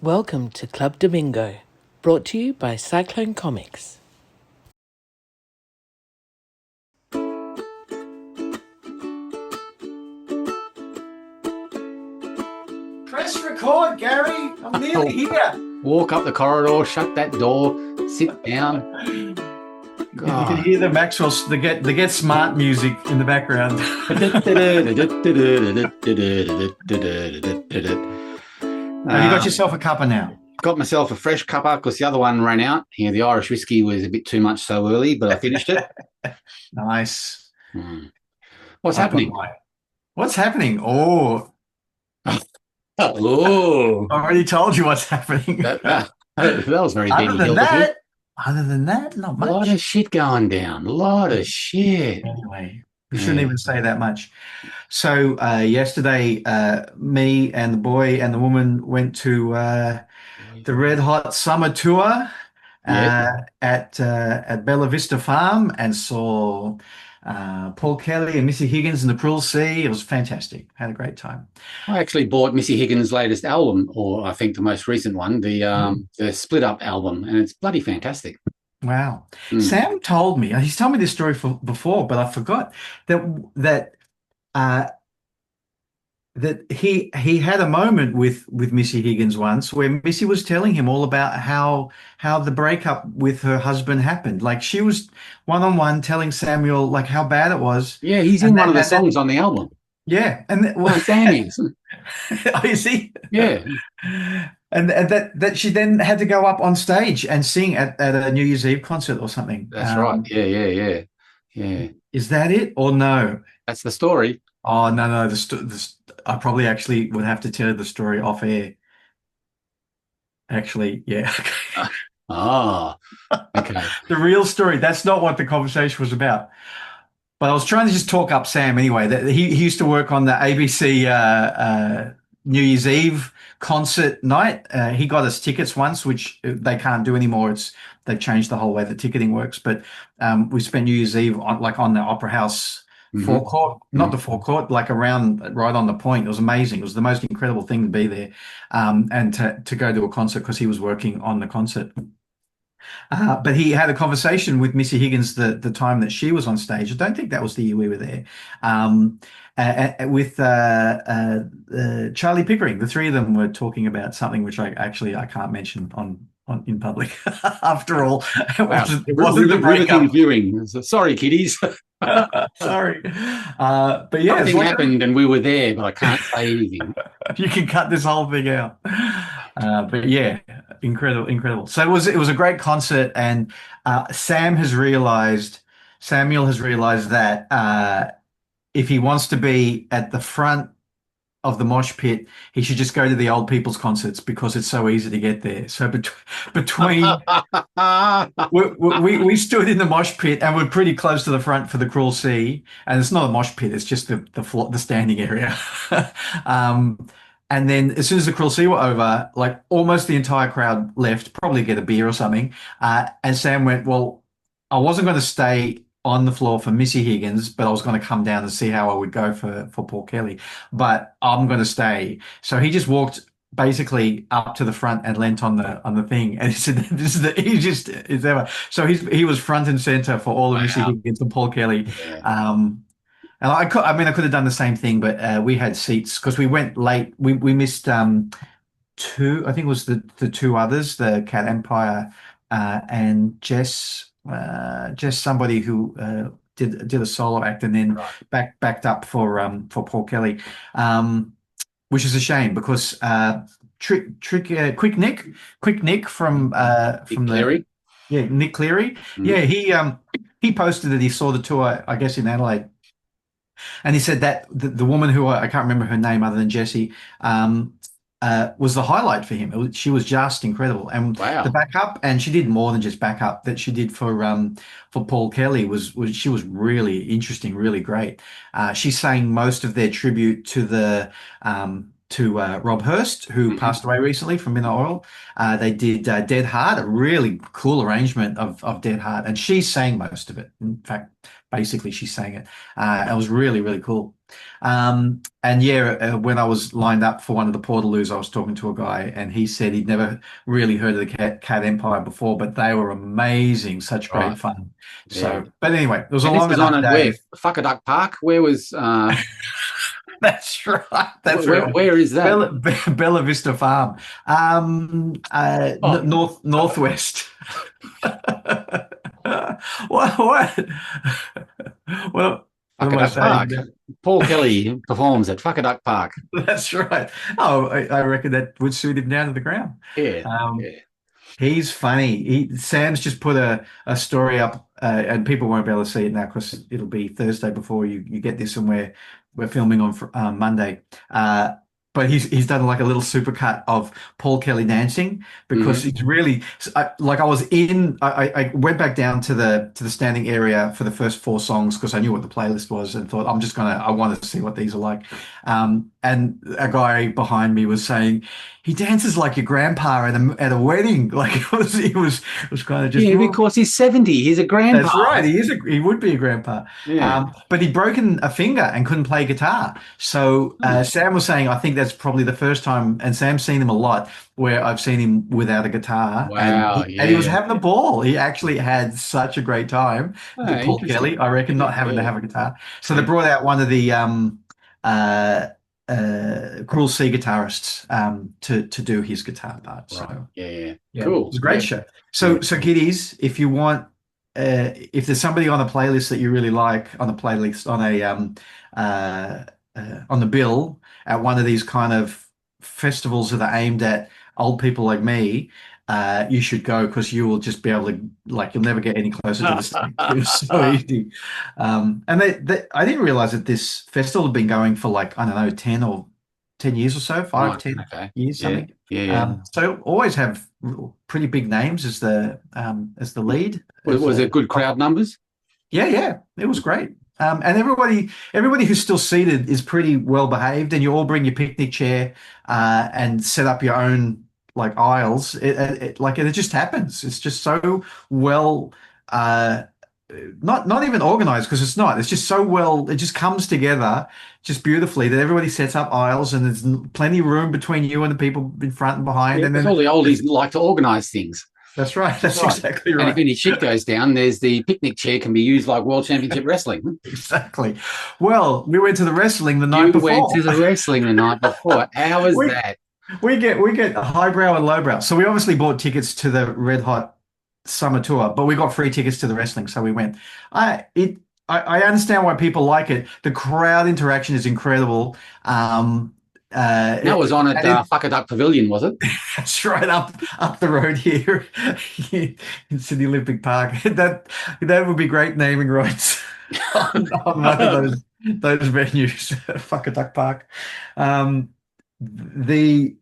Welcome to Club Damingo, brought to you by Cyclone Comics. Press record, Gary. I'm nearly here. Walk up the corridor, shut that door, sit down. You can hear the Maxwell's, the Get Smart music in the background. Have you got yourself a cuppa now? Got myself a fresh cuppa because the other one ran out. Yeah, the Irish whiskey was a bit too much so early, but I finished it. Nice. What's happening? What's happening? Oh, Oh, I already told you what's happening. that was very deady. Other than that, not much. A lot of shit going down. A lot of shit. Anyway, we shouldn't even say that much. So yesterday, me and the boy and the woman went to the Red Hot Summer Tour at Bella Vista Farm and saw Paul Kelly and Missy Higgins in the Cruel Sea. It was fantastic. Had a great time. I actually bought Missy Higgins' latest album, or I think the most recent one, the Split Up album, and it's bloody fantastic. Wow. Sam told me, he's told me this story before, but I forgot that he had a moment with Missy Higgins once where Missy was telling him all about how the breakup with her husband happened. Like she was one-on-one telling Samuel like how bad it was. Yeah, he's in one of the songs on the album. Yeah, and Sam is. Oh, you see? Yeah. And that she then had to go up on stage and sing at a New Year's Eve concert or something. That's right. Yeah. Is that it or no? That's the story. Oh, no. I probably actually would have to tell you the story off air. Actually, yeah. Okay. The real story. That's not what the conversation was about. But I was trying to just talk up Sam anyway. That he used to work on the ABC New Year's Eve concert night. He got us tickets once, which they can't do anymore. They've changed the whole way that ticketing works. But we spent New Year's Eve on the Opera House forecourt, not the forecourt, like around right on the point. It was amazing. It was the most incredible thing to be there, and to go to a concert because he was working on the concert. But he had a conversation with Missy Higgins the time that she was on stage. I don't think that was the year we were there. With Charlie Pickering. The three of them were talking about something which I can't mention on in public. After all, it wasn't the breakup. Viewing. Sorry, kiddies. Sorry. But yeah, something happened and we were there, but I can't say anything. You can cut this whole thing out. But yeah, incredible. So it was a great concert, and Samuel has realized that if he wants to be at the front of the mosh pit, he should just go to the old people's concerts because it's so easy to get there. So between we stood in the mosh pit and we're pretty close to the front for the Cruel Sea, and it's not a mosh pit; it's just the floor, the standing area. And then as soon as the Cruel Sea were over, like almost the entire crowd left, probably get a beer or something. And Sam went, well, I wasn't going to stay on the floor for Missy Higgins, but I was going to come down and see how I would go for Paul Kelly, but I'm going to stay. So he just walked basically up to the front and leant on the thing, and he said, "This is the easiest it's ever." So he was front and center for all of Missy Higgins and Paul Kelly. Yeah. And I could have done the same thing, but we had seats because we went late. We missed two. I think it was the two others, the Cat Empire and Jess somebody who did a solo act and then backed up for Paul Kelly, which is a shame because Quick Nick from Cleary. Nick Cleary. Yeah, he posted that he saw the tour, I guess, in Adelaide. And he said that the woman who I can't remember her name other than Jessie was the highlight for him. She was just incredible, and the backup, and she did more than just backup that she did for Paul Kelly was she was really interesting, really great. She sang most of their tribute to Rob Hurst, who passed away recently from Midnight Oil. They did Dead Heart, a really cool arrangement of Dead Heart, and she sang most of it. In fact, basically she sang it. It was really, really cool. And yeah, when I was lined up for one of the Portaloos, I was talking to a guy, and he said he'd never really heard of the Cat Empire before, but they were amazing, such great Right. fun. Yeah. So, but anyway, it was a And this long was on enough at where? day. Fuckaduck Park? Where was That's right. That's where right. where is that? Bella Vista Farm, Oh, northwest. What? Well, what am I Fuckaduck saying? Park. Paul Kelly performs at Fuckaduck Park. That's right. Oh, I reckon that would suit him down to the ground. Yeah. Um, Yeah. he's funny. Sam's just put a story up, and people won't be able to see it now because it'll be Thursday before you get this, and we're filming on Monday. But he's done like a little supercut of Paul Kelly dancing because Mhm. he's really like I went back down to the standing area for the first four songs because I knew what the playlist was and thought I want to see what these are like. And a guy behind me was saying he dances like your grandpa at a wedding. Like it was kind of just Yeah, because he's 70. He's a grandpa. that's right. He would be a grandpa. Yeah. But he'd broken a finger and couldn't play guitar. So Hmm. Sam was saying, I think that's probably the first time, and Sam's seen him a lot, where I've seen him without a guitar, and Wow. he was Yeah. having a ball. He actually had such a great time. Ah, Paul interesting. Kelly, I reckon, not having to Yeah. have a guitar. So they Yeah. brought out one of the uh, Cruel Sea guitarists to do his guitar part. Right. So. Yeah. Yeah. Yeah, it Cool. was a great Yeah. show. Yeah. So kiddies, if you want, if there's somebody on a playlist that you really like on a playlist on the bill at one of these kind of festivals that are aimed at old people like me, you should go because you will just be able to you'll never get any closer to the stage. It was so easy. And I didn't realize that this festival had been going for like I don't know 10 years or so, Right. 5, 10 Okay. years, Yeah. something. Yeah. Yeah. So always have pretty big names as the lead. Was it good crowd numbers? Yeah, it was great. And everybody who's still seated is pretty well behaved, and you all bring your picnic chair and set up your own like aisles. It just happens. It's just so well. Not even organized because it's not. It's just so well. It just comes together just beautifully that everybody sets up aisles and there's plenty of room between you and the people in front and behind. Yeah, And because then all the oldies like to organise things. that's right. That's Right. exactly And if right. any shit goes down, there's the picnic chair can be used like World Championship Wrestling. Exactly. Well, we went to the wrestling the night You before. went to the wrestling the night before. How was we that? we get highbrow and lowbrow. So we obviously bought tickets to the Red Hot Summer Tour, but we got free tickets to the wrestling, so we went. I understand why people like it. The crowd interaction is incredible. That was on at Fuckaduck Pavilion, was it? That's right up the road here in Sydney Olympic Park. That would be great naming rights on one of those venues. Fuck a duck park. The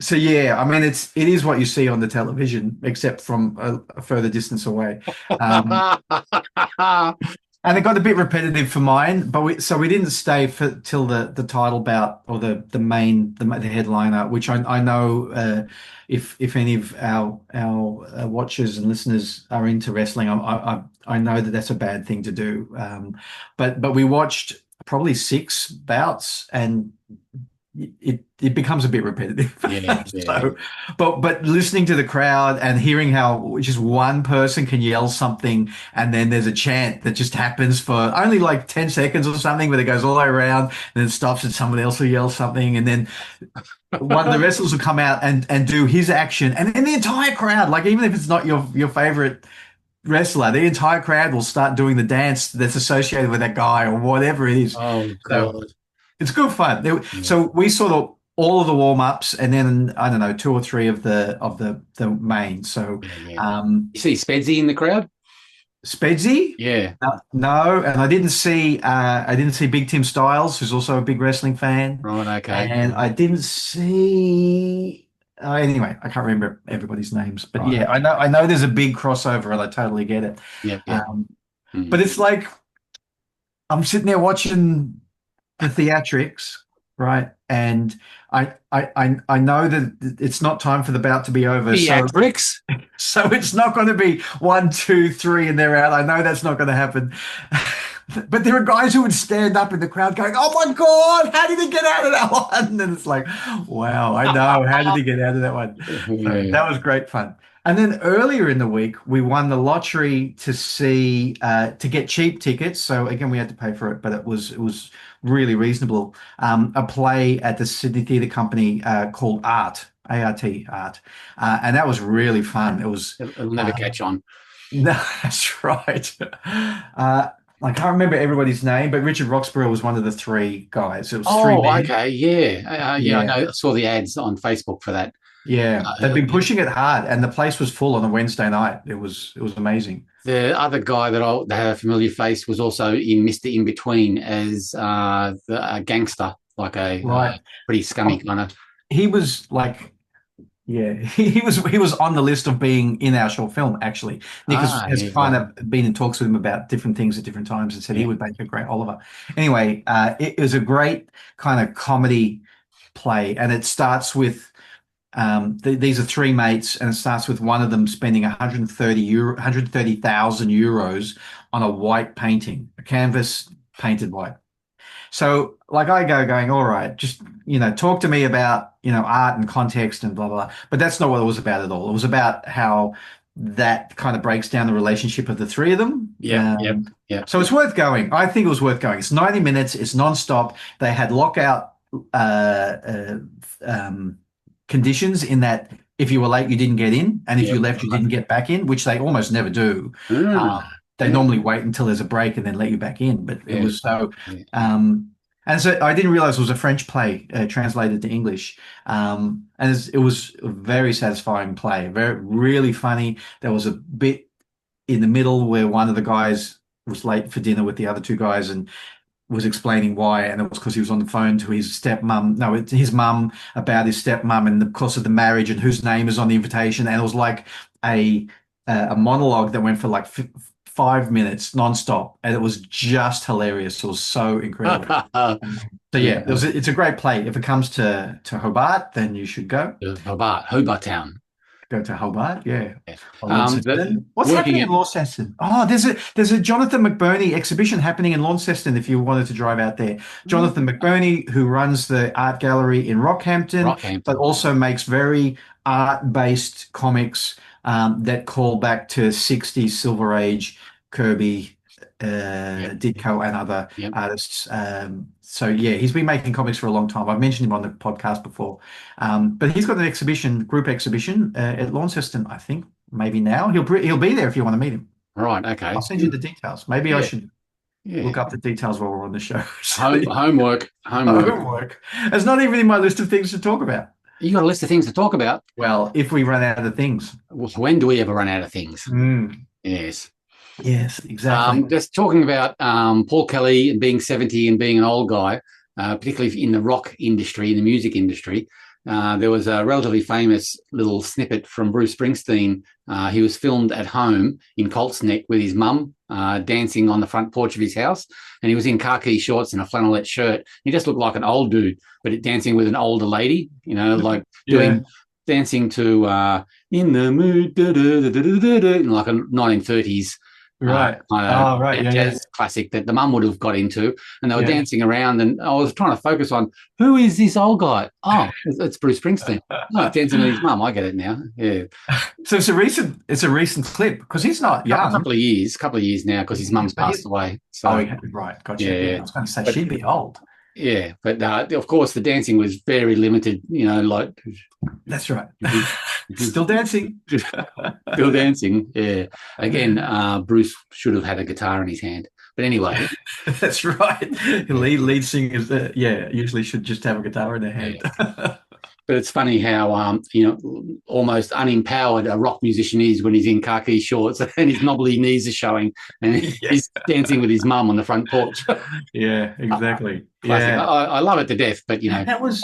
So yeah, I mean it is what you see on the television, except from a further distance away. And it got a bit repetitive for mine, but we didn't stay till the title bout or the headliner, which I know if any of our watchers and listeners are into wrestling, I know that that's a bad thing to do. But we watched probably 6 bouts and it becomes a bit repetitive. Yeah. So, but listening to the crowd and hearing how just one person can yell something and then there's a chant that just happens for only like 10 seconds or something, but it goes all the way around and then it stops and someone else will yell something and then one of the wrestlers will come out and do his action and then the entire crowd, like even if it's not your favorite wrestler, the entire crowd will start doing the dance that's associated with that guy or whatever it is. Oh So, God. it's good fun. So we saw all of the warm ups, and then I don't know 2 or 3 of the main. So Yeah. You see Spedsy in the crowd? Spedsy, Yeah. no, and I didn't see Big Tim Styles, who's also a big wrestling fan, Right. Okay. and I didn't see. Anyway, I can't remember everybody's names, but Right. yeah, I know there's a big crossover, and I totally get it. Yep. But it's like I'm sitting there watching the theatrics, right? and I know that it's not time for the bout to be over. Theatrics. So it's not going to be 1, 2, 3, and they're out. I know that's not going to happen. But there are guys who would stand up in the crowd going, "Oh my God, how did he get out of that one?" And it's like, wow, I know. How did he get out of that one? So that was great fun. And then earlier in the week, we won the lottery to get cheap tickets. So again, we had to pay for it, but it was really reasonable. A play at the Sydney Theatre Company called Art, A-R-T, Art. And that was really fun. It was. It'll never catch on. No, that's right. I can't remember everybody's name, but Richard Roxburgh was one of the three guys. It was three men. Okay, yeah. I know. I saw the ads on Facebook for that. Yeah, they've been pushing it hard, and the place was full on a Wednesday night. It was amazing. The other guy that had a familiar face was also in Mr. In Between as a gangster, like a pretty scummy kind of. He was like, yeah, he was on the list of being in our short film. Actually, Nick has kind of been in talks with him about different things at different times, and said he would make a great Oliver. Anyway, it was a great kind of comedy play, and it starts with. These are three mates, and it starts with one of them spending 130,000 euros on a white painting, a canvas painted white. So, like, I going, all right, just talk to me about art and context and blah blah. But that's not what it was about at all. It was about how that kind of breaks down the relationship of the three of them. Yeah. So it's worth going. I think it was worth going. It's 90 minutes. It's nonstop. They had lockout. Conditions in that if you were late, you didn't get in, and if you left, you didn't get back in, which they almost never do. They normally wait until there's a break and then let you back in. But it was so, and so I didn't realize it was a French play translated to English, and it was a very satisfying play, really funny. There was a bit in the middle where one of the guys was late for dinner with the other two guys and was explaining why, and it was because he was on the phone to his his mum about his stepmom and the course of the marriage and whose name is on the invitation, and it was like a monologue that went for like 5 minutes nonstop, and it was just hilarious. It was so incredible. So yeah, it's a great play. If it comes to Hobart, then you should go. Hobart Town. Go to Hobart, yeah. What's happening in Launceston? Oh, there's a Jonathan McBurney exhibition happening in Launceston if you wanted to drive out there. Jonathan McBurney, who runs the art gallery in Rockhampton, but also makes very art-based comics that call back to 60s Silver Age, Kirby, Ditko and other artists. So yeah, he's been making comics for a long time. I've mentioned him on the podcast before. But he's got an group exhibition at Launceston, I think, maybe now. He'll be there if you want to meet him. Right, okay. I'll send you the details. Maybe I should look up the details while we're on the show. Homework. It's not even in my list of things to talk about. You got a list of things to talk about? Well, if we run out of things. When do we ever run out of things? Yes. Yes, exactly. Just talking about Paul Kelly and being 70 and being an old guy, particularly in the rock industry, in the music industry. There was a relatively famous little snippet from Bruce Springsteen. He was filmed at home in Colts Neck with his mum, dancing on the front porch of his house. And he was in khaki shorts and a flannelette shirt. He just looked like an old dude, but dancing with an older lady, like dancing to In the Mood, in like a 1930s. Jazz classic that the mum would have got into, and they were dancing around, and I was trying to focus on who is this old guy. Oh, it's Bruce Springsteen. Oh, dancing with his mum. I get it now. Yeah. So it's a recent clip because he's not young. A couple of years now because his mum's passed away. So right, gotcha. Yeah. I was going to say she'd be old. Yeah, but of course the dancing was very limited. Like that's right. Still dancing. Still dancing. Yeah. Again, Bruce should have had a guitar in his hand. But anyway, that's right. Lead singers, usually should just have a guitar in their hand. Yeah. But it's funny how almost unempowered a rock musician is when he's in khaki shorts and his knobbly knees are showing, and he's dancing with his mum on the front porch. Yeah, exactly. Classic. Yeah. I love it to death, but that was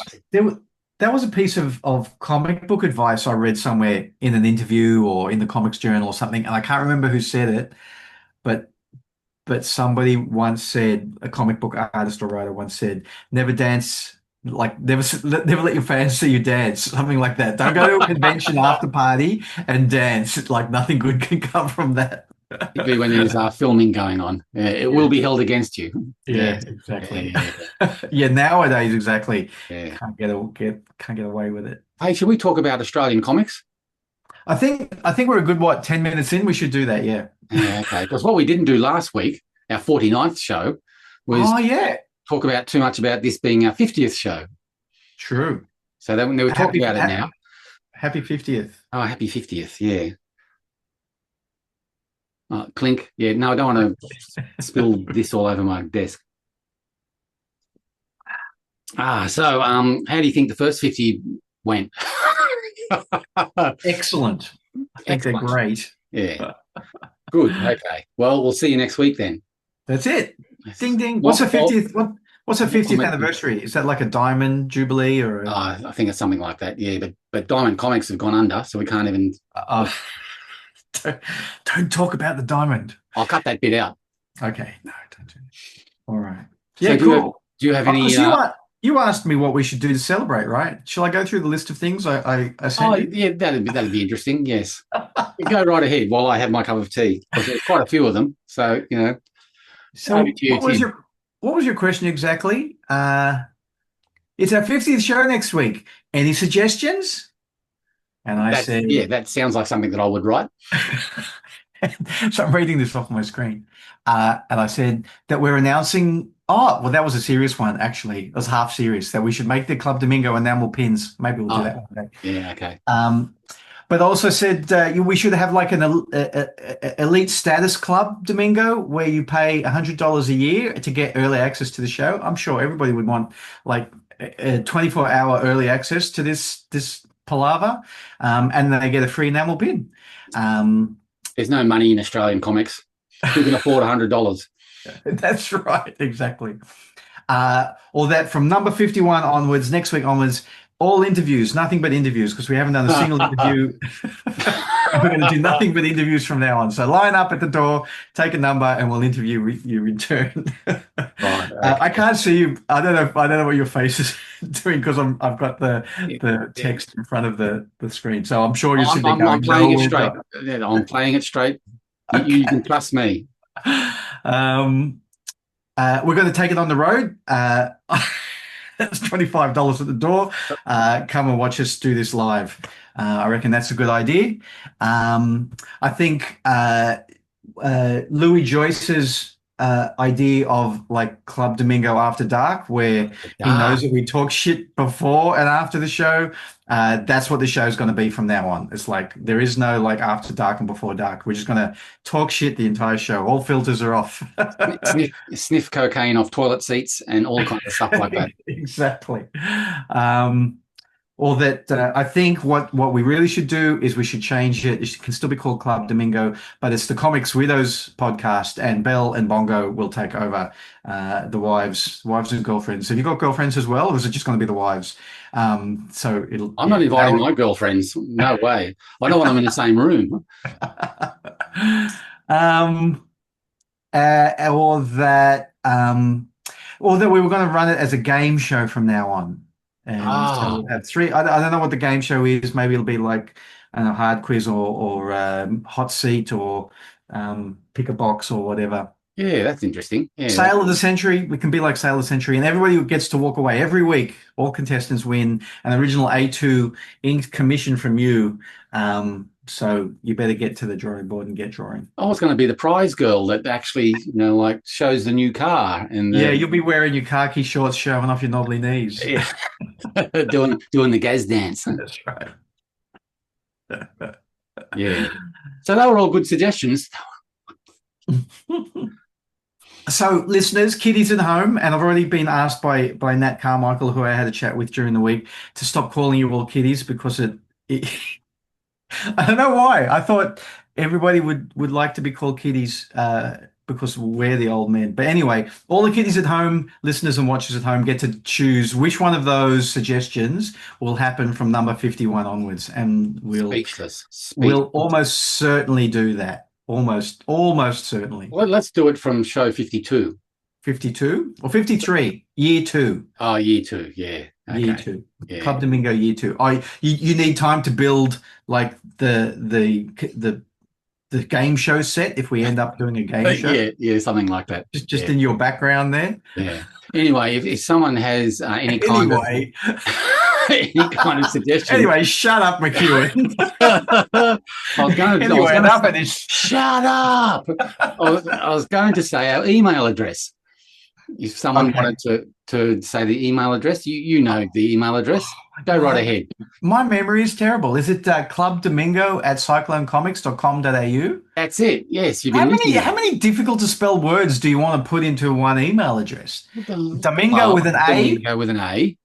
a piece of comic book advice I read somewhere in an interview or in the Comics Journal or something, and I can't remember who said it, but somebody once said, a comic book artist or writer once said, never dance Like never let your fans see you dance, something like that. Don't go to a convention after party and dance. Like nothing good can come from that. Particularly when there's filming going on. It will be held against you. Yeah, exactly. Yeah. Yeah, nowadays exactly. Yeah. Can't get away with it. Hey, should we talk about Australian comics? I think we're a good 10 minutes in. We should do that. Yeah. Yeah, okay. Because what we didn't do last week, our 49th show, was Oh yeah. talk about too much about this being our 50th show. True. So they were talking about it now. Happy 50th. Oh, happy 50th. Yeah. Clink. Yeah. No, I don't want to spill this all over my desk. So how do you think the first 50 went? Excellent. I think they're great. Yeah. Good. Okay. Well, we'll see you next week then. That's it. Ding ding. What's the 50th? What's the 50th anniversary? Is that like a diamond jubilee or? I think it's something like that. Yeah, but Diamond Comics have gone under, so we can't even. Don't talk about the diamond. I'll cut that bit out. Okay. No, don't do that. All right. So Yeah, cool. Do you have any? You asked me what we should do to celebrate, right? Shall I go through the list of things I sent you? Yeah, that'd be interesting. Yes, go right ahead while I have my cup of tea. There's quite a few of them, so you know. So what was your question exactly? It's our 50th show next week. Any suggestions? And I said, yeah, that sounds like something that I would write. So I'm reading this off my screen, and I said that we're announcing. Oh, well, that was a serious one, actually. It was half serious, that we should make the Club Domingo enamel pins. Maybe we'll do that one day. Yeah, okay. But I also said we should have like an elite status club, Damingo, where you pay $100 a year to get early access to the show. I'm sure everybody would want like a 24-hour early access to this palaver, and they get a free enamel pin. There's no money in Australian comics. Who can afford $100? That's right, exactly. Or that from number 51 onwards, next week onwards, all interviews, nothing but interviews, because we haven't done a single interview. We're going to do nothing but interviews from now on. So line up at the door, take a number, and we'll interview you in turn. Right, okay. I can't see you. I don't know what your face is doing because I've got the text in front of the screen. So I'm sure you're sitting there going, I'm playing it straight. Yeah, I'm playing it straight. Okay. You can trust me. We're going to take it on the road. That's $25 at the door. Come and watch us do this live. I reckon that's a good idea. I think Louis Joyce's idea of like Club Domingo After Dark, where he knows that we talk shit before and after the show. That's what the show is going to be from now on. It's like there is no like after dark and before dark. We're just going to talk shit the entire show. All filters are off. sniff cocaine off toilet seats and all kinds of stuff like that. Exactly. Or that I think what we really should do is we should change it. It can still be called Club Domingo, but it's the Comics Widows podcast, and Belle and Bongo will take over the wives and girlfriends. Have you got girlfriends as well, or is it just going to be the wives? I'm not inviting my girlfriends. No way. I don't want them in the same room. Or that we were going to run it as a game show from now on. And so we'll have three. I don't know what the game show is. Maybe it'll be like a hard quiz or hot seat or pick a box or whatever. Yeah, that's interesting. Yeah, Sale of the Century. We can be like Sale of the Century, and everybody gets to walk away every week. All contestants win an original A2 inked commission from you. So you better get to the drawing board and get drawing. I was going to be the prize girl that actually, like shows the new car. And yeah, you'll be wearing your khaki shorts, showing off your knobbly knees. Yeah. doing the Gaz dance. That's right. Yeah. So they were all good suggestions. So, listeners, kiddies at home, and I've already been asked by Nat Carmichael, who I had a chat with during the week, to stop calling you all kiddies because it I don't know why. I thought everybody would like to be called kiddies because we're the old men. But anyway, all the kiddies at home, listeners and watchers at home, get to choose which one of those suggestions will happen from number 51 onwards, and we'll almost certainly do that. Almost certainly. Well, let's do it from show 52. 52 or 53, year 2. Oh, year 2, yeah. Okay. Year 2. Yeah. Club Domingo year 2. You need time to build like the game show set if we end up doing a game show. Yeah, something like that. Just in your background there. Yeah. Anyway, if someone has any kind of any kind of suggestion. Anyway, shut up, McEwen. Shut up. I was going to say our email address. If someone wanted to say the email address, you know the email address. Go right ahead. My memory is terrible. Is it clubdamingo@cyclonecomics.com.au? That's it. Yes. How many difficult to spell words do you want to put into one email address? Damingo with an A? Damingo with an A.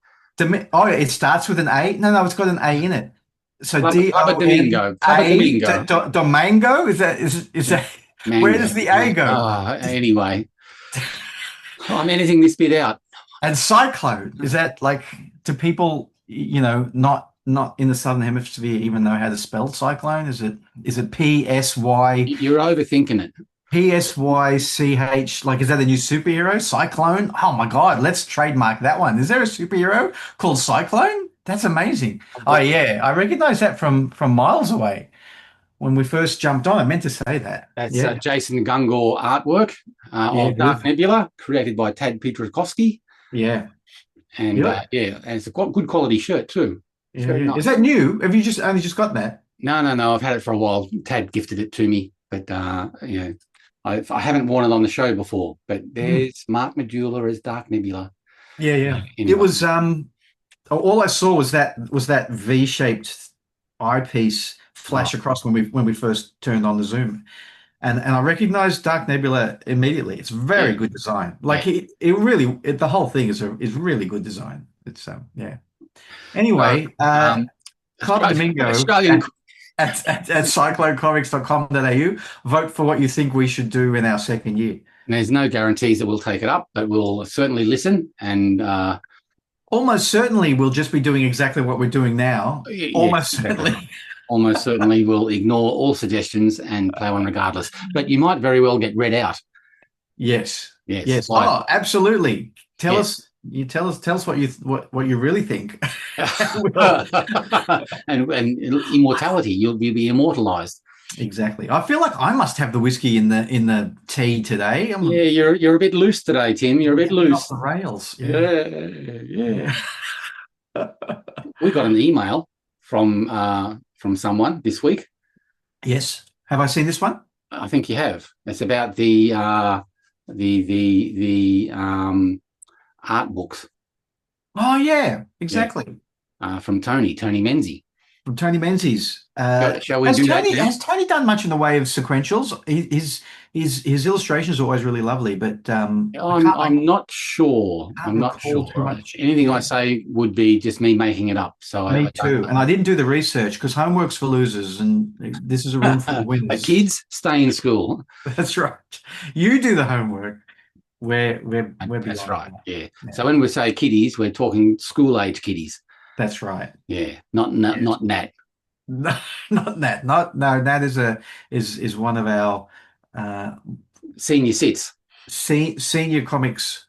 It starts with an A? No, it's got an A in it. So Damingo. Damingo? Is that where does the A go? Anyway. I'm editing this bit out. And cyclone, is that like, do people, not in the Southern Hemisphere even know how to spell cyclone? Is it P-S-Y? You're overthinking it. P-S-Y-C-H, like, is that a new superhero? Cyclone? Oh my God, let's trademark that one. Is there a superhero called Cyclone? That's amazing. Oh yeah, I recognize that from miles away. When we first jumped on, I meant to say that. That's Jason Gungor artwork of Dark Nebula, created by Tad Pietrkowski. Yeah. And and it's a good quality shirt too. Yeah. Nice. Is that new? Have you only just got that? No. I've had it for a while. Tad gifted it to me, but I haven't worn it on the show before. But there's Mark Medulla as Dark Nebula. Yeah. Anyway. It was all I saw was that V-shaped eyepiece flash across when we first turned on the Zoom, and I recognized Dark Nebula immediately. It's very good design. Like the whole thing is really good design. It's Anyway, Club Damingo at cyclonecomics.com.au. Vote for what you think we should do in our second year. And there's no guarantees that we'll take it up, but we'll certainly listen and. Almost certainly, we'll just be doing exactly what we're doing now. Almost certainly. Almost certainly will ignore all suggestions and play on regardless. But you might very well get read out. Yes. Oh, absolutely. Tell us what you really think. and immortality. You'll be immortalized. Exactly. I feel like I must have the whiskey in the tea today. You're a bit loose today, Tim. You're a bit loose. Off the rails. Yeah. We got an email from someone this week. Yes. Have I seen this one? I think you have. It's about the art books. Oh yeah, exactly. From Tony Menzie. From Tony Menzie's. Shall we do that? Has Tony done much in the way of sequentials? His illustrations are always really lovely, but I'm not sure. I'm not sure. Anything I say would be just me making it up. So me too. And I didn't do the research because homework's for losers, and this is a room full of winners. Kids, stay in school. That's right. You do the homework. We're That's right. Yeah. So when we say kiddies, we're talking school age kiddies. That's right. Yeah. Not Nat. No, not Nat. Nat is one of our senior sits. Senior comics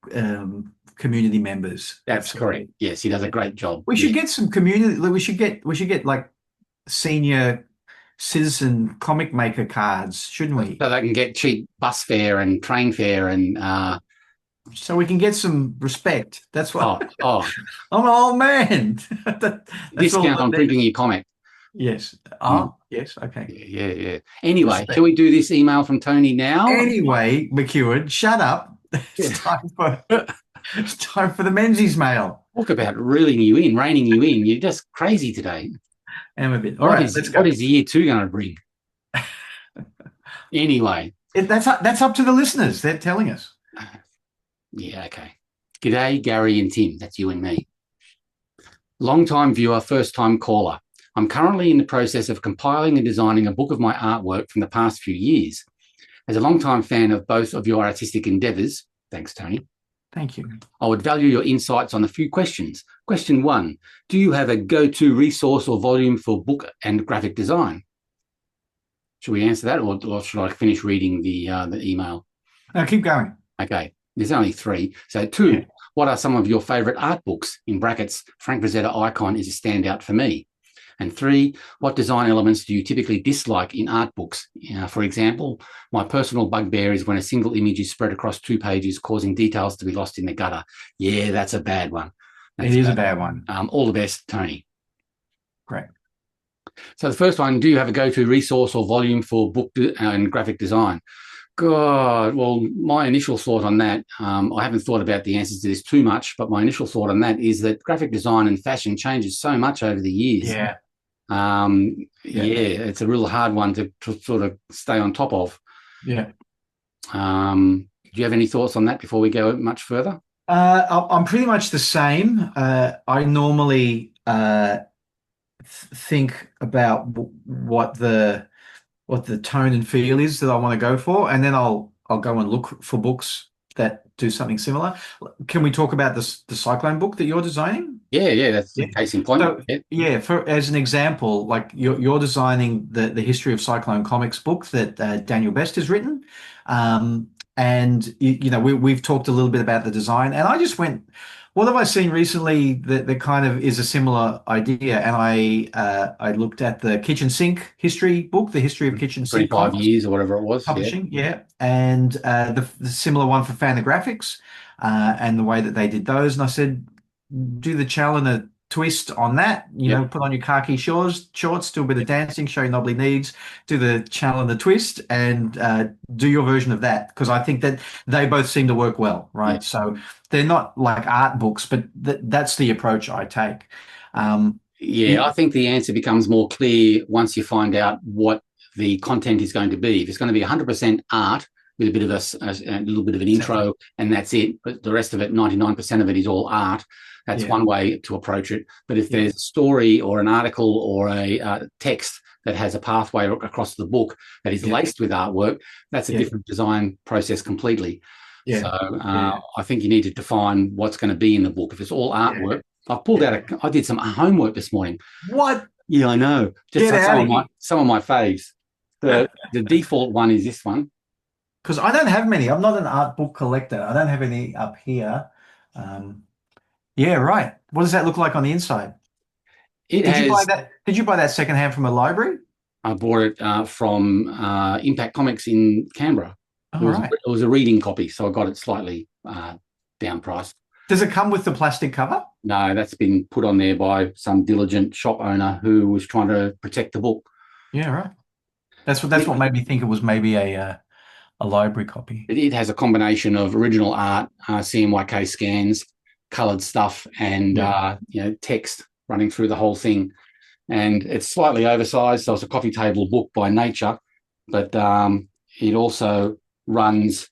community members. That's correct. Yes, he does a great job. We should get some community. We should get like senior citizen comic maker cards, shouldn't we? So they can get cheap bus fare and train fare and. So we can get some respect. That's what. I'm an old man. Discount on printing your comic. Yes. Yes. Okay. Yeah. Anyway, shall we do this email from Tony now? Anyway, McEwen, shut up. It's time for the Menzie's mail. Talk about reining you in. You're just crazy today. I'm a bit. All right, let's go. What is year 2 going to bring? Anyway. That's up to the listeners. They're telling us. Yeah, okay. G'day, Gary and Tim. That's you and me. Long-time viewer, first-time caller. I'm currently in the process of compiling and designing a book of my artwork from the past few years. As a long-time fan of both of your artistic endeavours, thanks, Tony. Thank you. I would value your insights on a few questions. Question 1, do you have a go-to resource or volume for book and graphic design? Should we answer that or should I finish reading the email? No, keep going. Okay, there's only 3. So 2, Yeah. what are some of your favourite art books? In brackets, Frank Frazetta Icon is a standout for me. And 3, what design elements do you typically dislike in art books? For example, my personal bugbear is when a single image is spread across 2 pages, causing details to be lost in the gutter. Yeah, that's a bad one. It is a bad one. All the best, Tony. Great. So the first one, do you have a go-to resource or volume for book and graphic design? God, well, my initial thought on that, I haven't thought about the answers to this too much, but my initial thought on that is that graphic design and fashion changes so much over the years. Yeah. It's a real hard one to sort of stay on top of. Yeah. Do you have any thoughts on that before we go much further? I'm pretty much the same. I normally think about what the tone and feel is that I want to go for, and then I'll go and look for books that do something similar. Can we talk about the Cyclone book that you're designing? Yeah, that's the case in point. So, for as an example, like you're designing the history of Cyclone Comics book that Daniel Best has written, and we've talked a little bit about the design, and I just went, what have I seen recently that kind of is a similar idea? And I looked at the kitchen sink history book, the history of kitchen sink 25 comics years or whatever it was. publishing, and the similar one for Fantagraphics, and the way that they did those. And I said, do the Chaloner twist on that, put on your khaki shorts, do a bit of dancing, show your knobbly knees, do the Chaloner twist, and do your version of that, because I think that they both seem to work well, right? Yeah. So they're not like art books, but that's the approach I take. I think the answer becomes more clear once you find out what the content is going to be. If it's going to be 100% art with a bit of a little bit of an intro, and that's it, but the rest of it, 99% of it is all art. That's one way to approach it. But if there's a story or an article or a text that has a pathway across the book that is laced with artwork, that's a different design process completely. Yeah. So I think you need to define what's going to be in the book. If it's all artwork, I've pulled out I did some homework this morning. What? Yeah, I know. Just some of my faves. The default one is this one. Because I don't have many. I'm not an art book collector. I don't have any up here. Yeah, right. What does that look like on the inside? Did you buy that secondhand from a library? I bought it from Impact Comics in Canberra. It was a reading copy, so I got it slightly down priced. Does it come with the plastic cover? No, that's been put on there by some diligent shop owner who was trying to protect the book. Yeah, right. That's what made me think it was maybe a library copy. It has a combination of original art, CMYK scans, coloured stuff, and text running through the whole thing. And it's slightly oversized, so it's a coffee table book by nature, but it also runs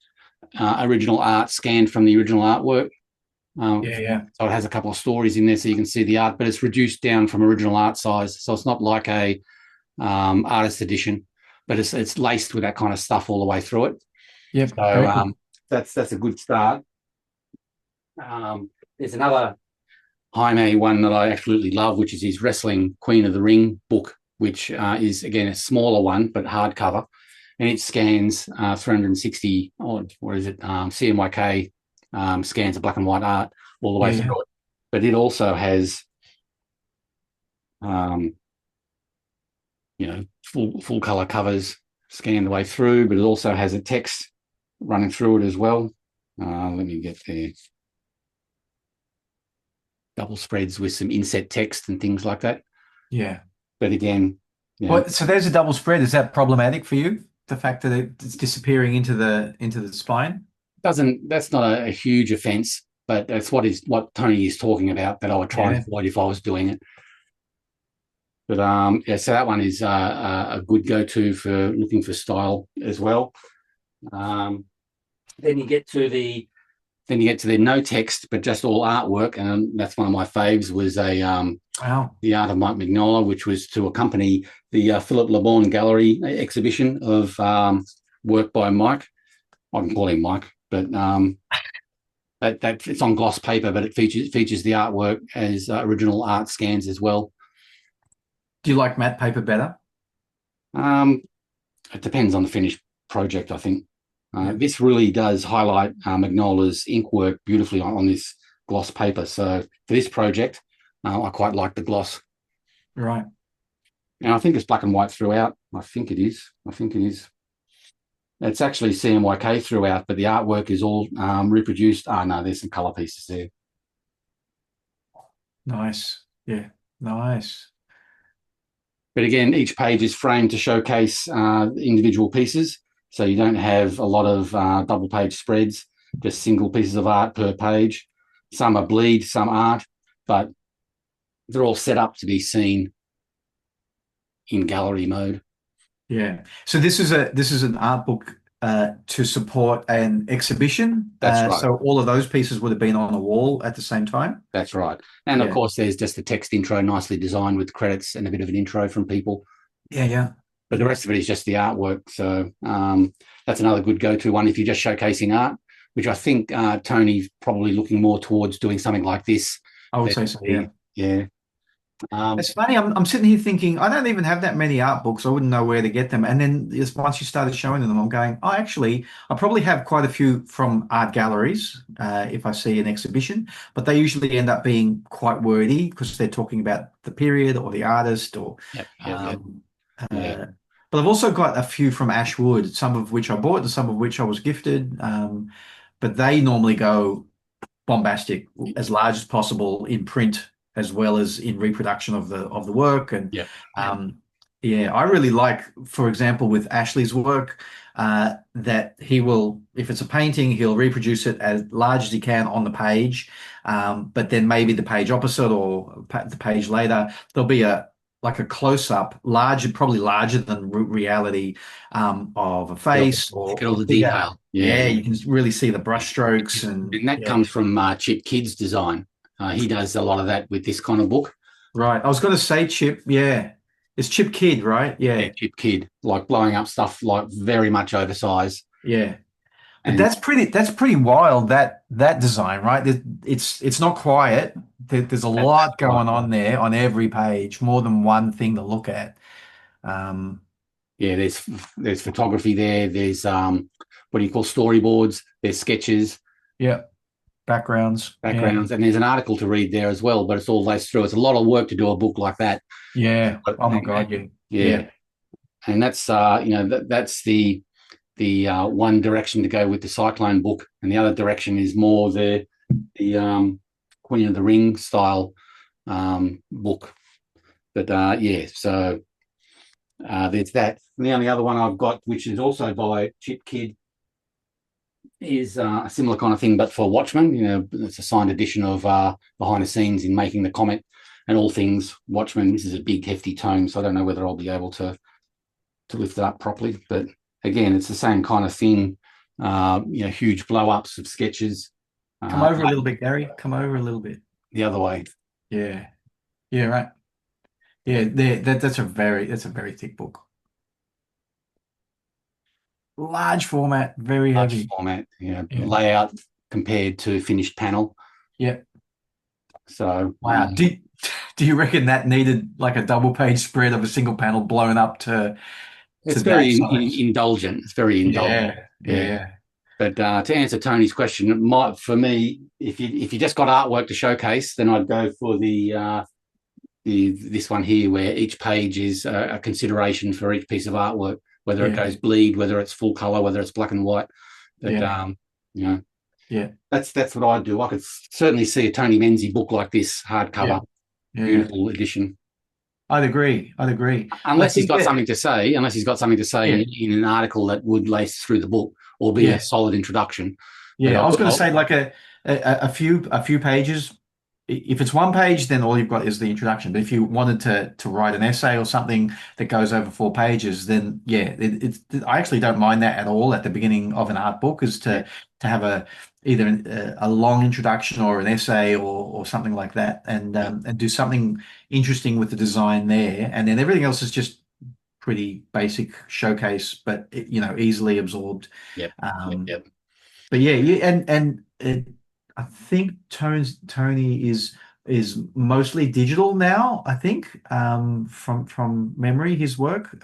original art scanned from the original artwork. So it has a couple of stories in there so you can see the art, but it's reduced down from original art size, so it's not like a artist edition, but it's laced with that kind of stuff all the way through it. Yep. So that's a good start. There's another Jaime one that I absolutely love, which is his Wrestling Queen of the Ring book, which is, again, a smaller one, but hardcover. And it scans 360, CMYK scans of black and white art all the way through it. But it also has, full color covers scanned the way through, but it also has a text running through it as well. Let me get there. Double spreads with some inset text and things like that. Yeah. But again, so there's a double spread. Is that problematic for you? The fact that it's disappearing into the spine? That's not a huge offense, but that's what Tony is talking about, that I would try and avoid if I was doing it. But so that one is a good go-to for looking for style as well. Then you get to the no text but just all artwork, and that's one of my faves. Was The Art of Mike Mignola, which was to accompany the Philip Le Bon Gallery exhibition of work by Mike. I can call him Mike, but that it's on gloss paper, but it features the artwork as original art scans as well. Do you like matte paper better? It depends on the finished project, I think. This really does highlight Magnola's ink work beautifully on this gloss paper. So for this project, I quite like the gloss. Right. And I think it's black and white throughout. I think it is. It's actually CMYK throughout, but the artwork is all reproduced. No, there's some color pieces there. Nice. Yeah. Nice. But again, each page is framed to showcase individual pieces. So you don't have a lot of double page spreads, just single pieces of art per page. Some are bleed, some aren't, but they're all set up to be seen in gallery mode. Yeah. So this is an art book to support an exhibition. That's right. So all of those pieces would have been on a wall at the same time. That's right. And of course, there's just the text intro, nicely designed with credits and a bit of an intro from people. Yeah, yeah. But the rest of it is just the artwork. So that's another good go-to one if you're just showcasing art, which I think Tony's probably looking more towards doing something like this. I would say so, yeah. Yeah. It's funny. I'm sitting here thinking I don't even have that many art books. I wouldn't know where to get them. And then just once you started showing them, I'm going, oh, actually, I probably have quite a few from art galleries if I see an exhibition. But they usually end up being quite wordy because they're talking about the period or the artist or. But I've also got a few from Ashwood, some of which I bought and some of which I was gifted. But they normally go bombastic, as large as possible in print as well as in reproduction of the work. And I really like, for example, with Ashley's work, that he will, if it's a painting, he'll reproduce it as large as he can on the page. But then maybe the page opposite or the page later, there'll be a close-up, probably larger than reality, of a face or look at all the detail. Yeah, you can really see the brush strokes, and that comes from Chip Kidd's design. He does a lot of that with this kind of book. Right. I was going to say Chip. Yeah, it's Chip Kidd, right? Yeah, Chip Kidd, like blowing up stuff like very much oversized. Yeah. But that's pretty wild, that design, right? It's not quiet. There's a lot going on there on every page, more than one thing to look at. There's photography there. There's what do you call storyboards? There's sketches. Yeah. Backgrounds. And there's an article to read there as well, but it's all laced through. It's a lot of work to do a book like that. Yeah. Oh my God. Yeah. And that's that's the one direction to go with the Cyclone book, and the other direction is more the Queen of the Ring style book. But so there's that. And the only other one I've got, which is also by Chip Kidd, is a similar kind of thing, but for Watchmen. It's a signed edition of behind the scenes in making the comic and all things Watchmen. This is a big, hefty tome, so I don't know whether I'll be able to lift it up properly. But again, it's the same kind of thing. Huge blow-ups of sketches. Come over a little bit, Gary. Come over a little bit. The other way. Yeah. Yeah. Right. Yeah. That's a very thick book. Large format, very heavy. Large format, layout compared to finished panel. Yeah. So wow. Do you reckon that needed like a double page spread of a single panel blown up to? It's very indulgent. It's very indulgent. Yeah. But to answer Tony's question, for me, if you just got artwork to showcase, then I'd go for this one here, where each page is a consideration for each piece of artwork, whether it goes bleed, whether it's full color, whether it's black and white. But that's what I'd do. I could certainly see a Tony Menzie book like this, hardcover, beautiful edition. I'd agree. Unless he's got something to say. In an article that would lace through the book or be a solid introduction. Yeah, I was going to say like a few pages. If it's one page, then all you've got is the introduction. But if you wanted to write an essay or something that goes over 4 pages, then I actually don't mind that at all at the beginning of an art book, is to have either a long introduction or an essay or something like that, and do something interesting with the design there, and then everything else is just pretty basic showcase, but easily absorbed. Yep. But I think Tony is mostly digital now, I think, from memory, his work.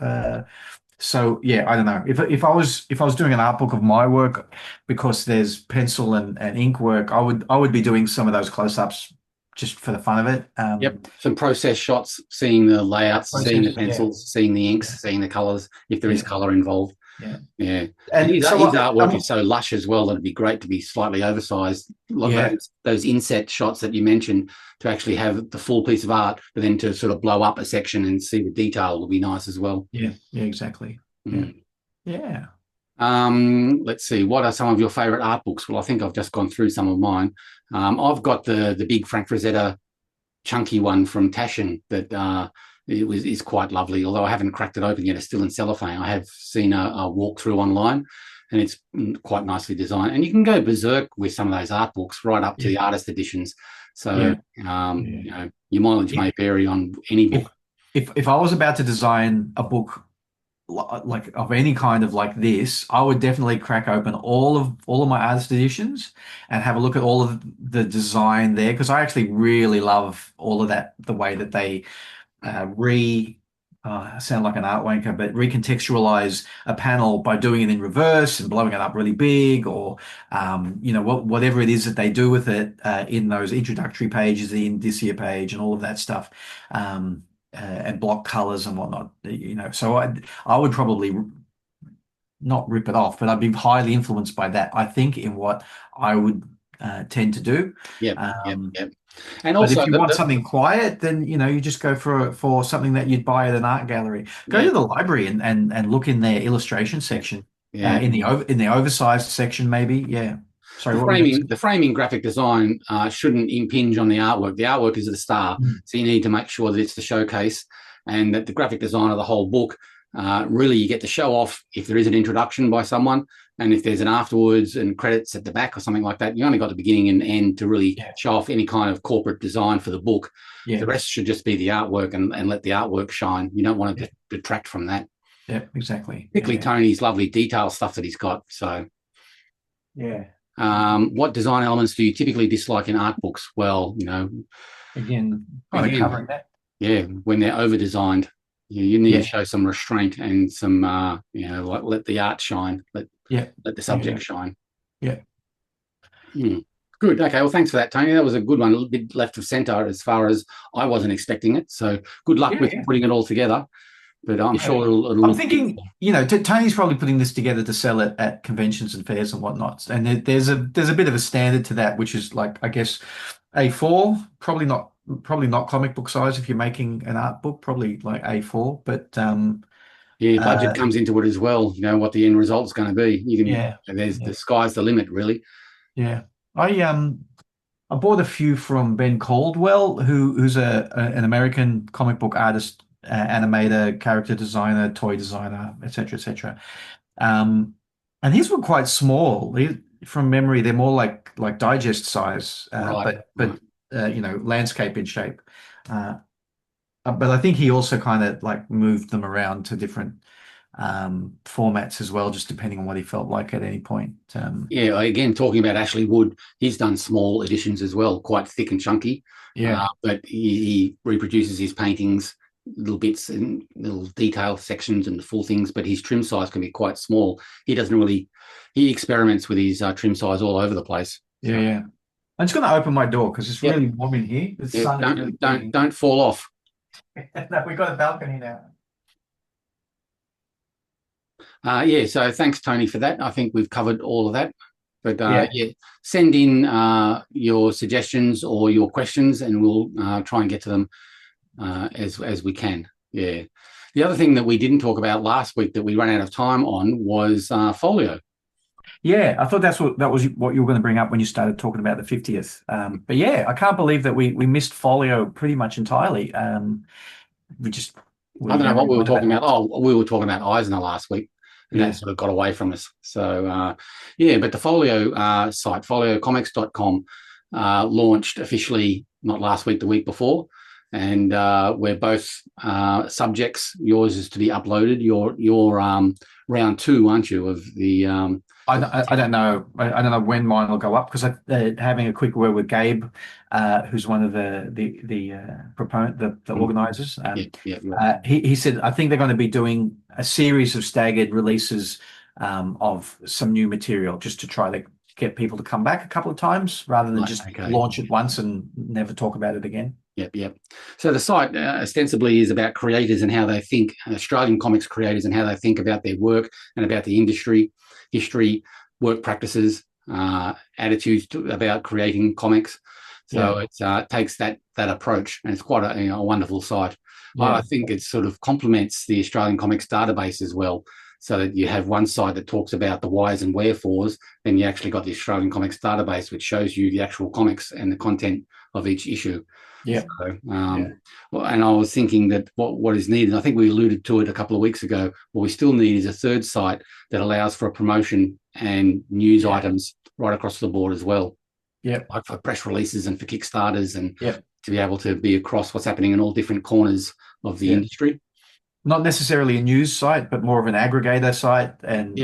So yeah, I don't know. If I was doing an art book of my work, because there's pencil and ink work, I would be doing some of those close-ups just for the fun of it. Yep, some process shots, seeing the layouts, seeing the Process, yeah, pencils, seeing the inks, seeing the colors, if there is yeah, color involved. yeah. Yeah, and And so his I artwork mean, is so lush as well that it'd be great to be slightly oversized. Like yeah, those inset shots that you mentioned, to actually have the full piece of art, but then to sort of blow up a section and see the detail would be nice as well. yeah, yeah, exactly. Yeah, Mm. yeah. Let's see. What are some of your favorite art books? Well, I think I've just gone through some of mine. I've got the big Frank Frazetta chunky one from Taschen that is quite lovely. Although I haven't cracked it open yet, it's still in cellophane. I have seen a walkthrough online, and it's quite nicely designed. And you can go berserk with some of those art books, right up to the artist editions. So you know, your mileage may vary on any book. If I was about to design a book like of any kind of like this, I would definitely crack open all of my artist editions and have a look at all of the design there, because I actually really love all of that, the way that they I sound like an art wanker, but recontextualize a panel by doing it in reverse and blowing it up really big, or whatever it is that they do with it in those introductory pages, the indicia page, and all of that stuff, and block colors and whatnot. So I would probably not rip it off, but I'd be highly influenced by that, I think, in what I would tend to do. Yep. And But also, if you want something quiet, then you just go for something that you'd buy at an art gallery. Go to the library and look in their illustration section, in the oversized section, maybe. Yeah. Sorry, the framing graphic design shouldn't impinge on the artwork. The artwork is the star, so you need to make sure that it's the showcase, and that the graphic design of the whole book, really you get to show off if there is an introduction by someone, and if there's an afterwards and credits at the back or something like that. You only got the beginning and end to really show off any kind of corporate design for the book. The rest should just be the artwork, and let the artwork shine. You don't want to detract from that. Yeah, exactly. Particularly Tony's lovely detail stuff that he's got. So yeah. What design elements do you typically dislike in art books? Well, again, kind of covering that. Yeah, when they're over designed, you need to show some restraint and some, let the art shine, let the subject shine. Yeah. Good. Okay. Well, thanks for that, Tony. That was a good one. A little bit left of center as far as I wasn't expecting it. So good luck with putting it all together. But I'm sure it'll I'm thinking, Tony's probably putting this together to sell it at conventions and fairs and whatnot. And there's a bit of a standard to that, which is like, I guess, A4, probably not comic book size if you're making an art book, probably like A4. But budget comes into it as well. You know what the end result's going to be. You can, the sky's the limit, really. Yeah, I bought a few from Ben Caldwell, who's an American comic book artist, animator, character designer, toy designer, etc., etc. And his were quite small. From memory, they're more like digest size, but landscape in shape. But I think he also kind of like moved them around to different formats as well, just depending on what he felt like at any point. Again, talking about Ashley Wood, he's done small editions as well, quite thick and chunky. But he reproduces his paintings, little bits and little detail sections and the full things, but his trim size can be quite small. He experiments with his trim size all over the place. I'm just going to open my door because it's really warm in here. The sun don't fall off. No, we've got a balcony now. So thanks, Tony, for that. I think we've covered all of that. But send in your suggestions or your questions, and we'll try and get to them as we can. Yeah. The other thing that we didn't talk about last week that we ran out of time on was Folio. Yeah, I thought that was what you were going to bring up when you started talking about the 50th. But yeah, I can't believe that we missed Folio pretty much entirely. I don't know what we were talking about. Oh, we were talking about Eisner last week, and that sort of got away from us. So but the Folio site, foliocomics.com, launched officially not last week, the week before. and we're both subjects. Yours is to be uploaded. You're round 2, aren't you? Of the I don't know. I don't know when mine will go up because having a quick word with Gabe, who's one of the organizers. He said I think they're going to be doing a series of staggered releases of some new material just to try to get people to come back a couple of times rather than just launch it once and never talk about it again. Yep. So the site ostensibly is about creators and how they think, Australian comics creators and how they think about their work and about the industry, history, work practices, attitudes about creating comics. So it takes that approach, and it's quite a wonderful site. Yeah. I think it sort of complements the Australian comics database as well, so that you have one site that talks about the whys and wherefores, then you actually got the Australian comics database, which shows you the actual comics and the content of each issue. Yeah. So, and I was thinking that what is needed, I think we alluded to it a couple of weeks ago, what we still need is a third site that allows for a promotion and news items right across the board as well. Yeah. Like for press releases and for Kickstarters, and to be able to be across what's happening in all different corners of the industry. Not necessarily a news site, but more of an aggregator site and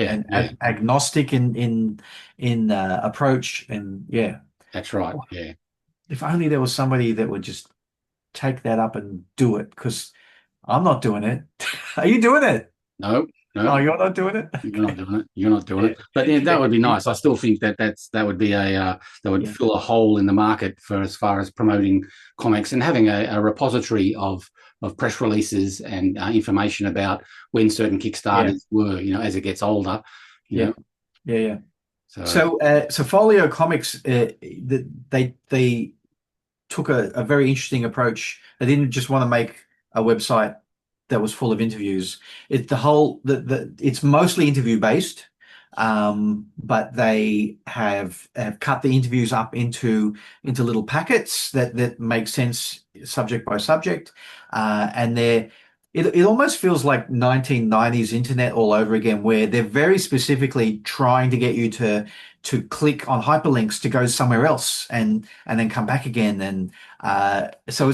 agnostic in approach. And that's right. Yeah. If only there was somebody that would just take that up and do it, because I'm not doing it. Are you doing it? No. Oh, you're not doing it? You're not doing it. But that would be nice. I still think that would be that would fill a hole in the market for as far as promoting comics and having a repository of press releases and information about when certain Kickstarters were, as it gets older. You know. So Folio Comics, they took a very interesting approach. They didn't just want to make a website that was full of interviews. It's mostly interview based, but they have cut the interviews up into little packets that make sense subject by subject, and it almost feels like 1990s internet all over again, where they're very specifically trying to get you to click on hyperlinks to go somewhere else and then come back again. And so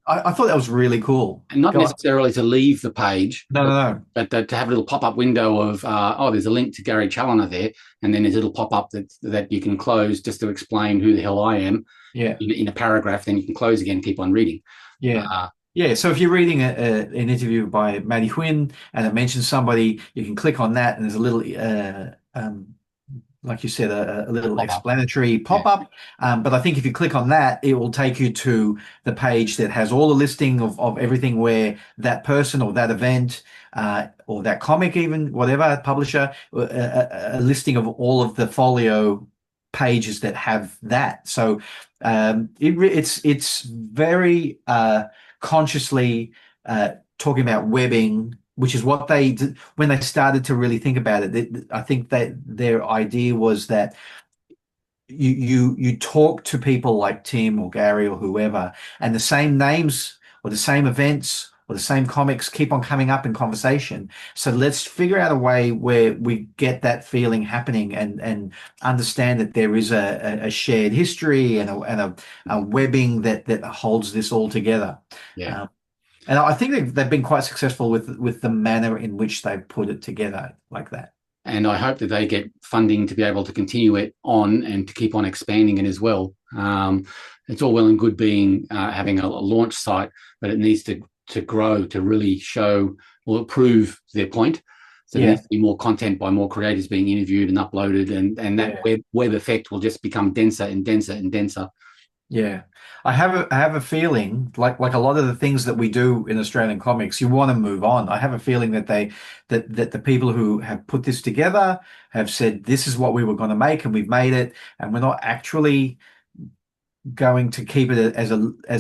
I thought that was really cool. And not necessarily to leave the page. No. But to have a little pop-up window of, there's a link to Gary Chaloner there, and then there's a little pop-up that you can close just to explain who the hell I am in a paragraph, then you can close again, keep on reading. So if you're reading an interview by McEwen and it mentions somebody, you can click on that, and there's a little, like you said, a little explanatory pop-up. But I think if you click on that, it will take you to the page that has all the listing of everything where that person or that event or that comic, even whatever publisher, a listing of all of the Folio pages that have that. So it's very consciously talking about webbing, which is what they did when they started to really think about it. I think that their idea was that you talk to people like Tim or Gary or whoever, and the same names or the same events or the same comics keep on coming up in conversation. So let's figure out a way where we get that feeling happening and understand that there is a shared history and a webbing that holds this all together. And I think they've been quite successful with the manner in which they've put it together like that. And I hope that they get funding to be able to continue it on and to keep on expanding it as well. It's all well and good having a launch site, but it needs to grow to really show or prove their point. So there needs to be more content by more creators being interviewed and uploaded, and that web effect will just become denser and denser and denser. Yeah, I have a feeling like a lot of the things that we do in Australian comics, you want to move on. I have a feeling that that the people who have put this together have said this is what we were going to make, and we've made it, and we're not actually going to keep it as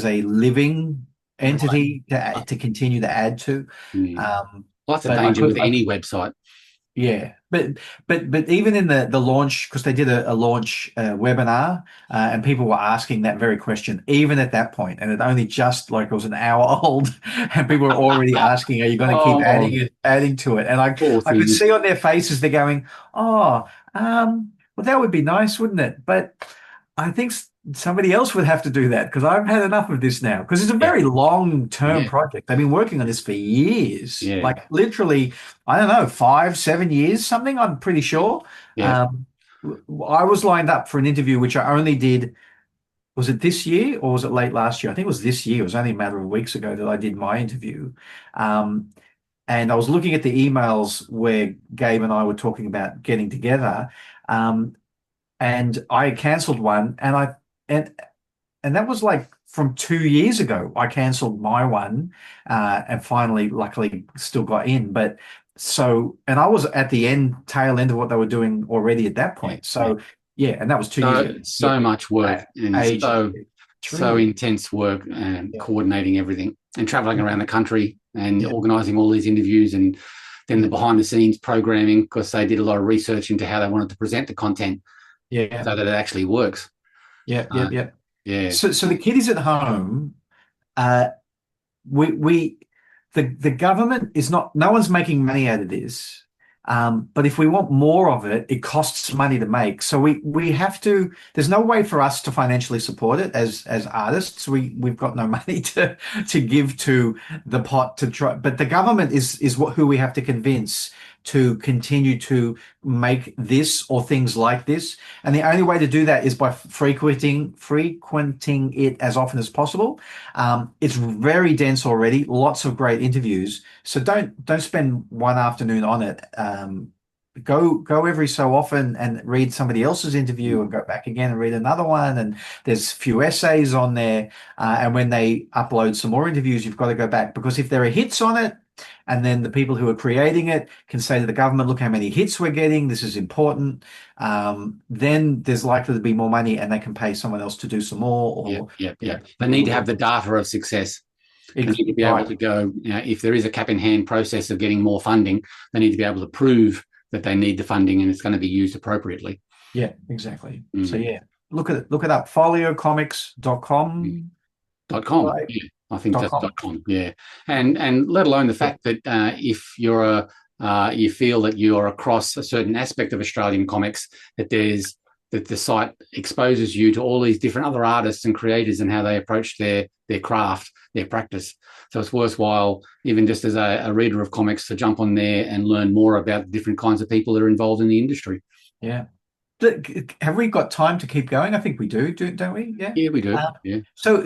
a living entity to continue to add to. Well, that's the danger with any website. Yeah, but even in the launch, because they did a launch webinar, and people were asking that very question, even at that point, and it only just it was an hour old, and people were already asking, "Are you going to keep adding to it?" And I could see on their faces they're going, "Oh, well, that would be nice, wouldn't it?" But I think somebody else would have to do that because I've had enough of this now. Because it's a Yeah, very long-term yeah, project. They've been working on this for years, yeah, like literally, I don't know, 5, 7 years, something. I'm pretty sure. yeah. Um, I was lined up for an interview, which I only did. Was it this year or was it late last year? I think it was this year. It was only a matter of weeks ago that I did my interview. Um, and I was looking at the emails where Gabe and I were talking about getting together. Um, and I cancelled one, and and that was like from 2 years ago. I cancelled my one, and finally, luckily, still got in. But so, and I was at the tail end of what they were doing already at that Yeah, point. yeah. So, yeah, and that was 2 years ago. So Yeah, so much work and ages. Three so years. intense work and Yeah, coordinating everything and traveling around the country and yeah, organizing all these interviews and then the yeah, behind the scenes programming because they did a lot of research into how they wanted to present the content yeah, so that it actually works. yeah, yeah, Uh, yeah. yeah, So the kiddies at home. Uh, we the government is not, no one's making money out of this. But if we want more of it, it costs money to make. So we have to, there's no way for us to financially support it as artists. We've got no money to give to the pot to try, but the government is who we have to convince to continue to make this or things like this. And the only way to do that is by frequenting it as often as possible. It's very dense already, lots of great interviews. So don't spend one afternoon on it. Go every so often and read somebody else's interview and go back again and read another one. And there's a few essays on there. And when they upload some more interviews, you've got to go back because if there are hits on it, and then the people who are creating it can say to the government, look how many hits we're getting. This is important. Then there's likely to be more money and they can pay someone else to do some more yeah, or, yeah, you yeah. know, They need to have the data of success. They need to be able right. to go, if there is a cap in hand process of getting more funding, they need to be able to prove that they need the funding and it's going to be used appropriately. Yeah, exactly. So Mm. yeah, look it up. Foliocomics.com. .com. Right. Yeah, I think Dot that's com. .com. Yeah, and let alone the fact that if you're you feel that you're across a certain aspect of Australian comics, that the site exposes you to all these different other artists and creators and how they approach their craft, their practice. So it's worthwhile, even just as a reader of comics, to jump on there and learn more about the different kinds of people that are involved in the industry. Yeah. Have we got time to keep going? I think we don't we? Yeah. Yeah, we do. Yeah. So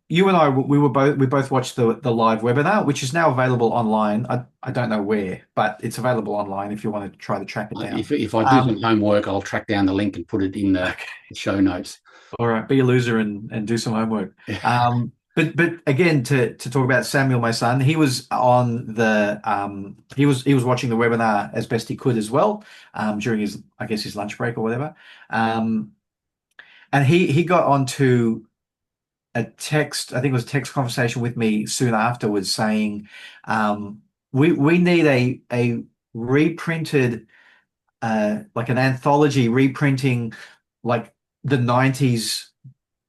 you and I, we both watched the live webinar, which is now available online. I don't know where, but it's available online if you want to try to track it down. If I do some homework, I'll track down the link and put it in the show notes. All right, be a loser and do some homework. But again, to talk about Samuel, my son, he was on the he was watching the webinar as best he could as well during his, I guess, his lunch break or whatever. And he got onto a text, I think it was a text conversation with me soon afterwards saying, we need a reprinted like an anthology reprinting like the 90s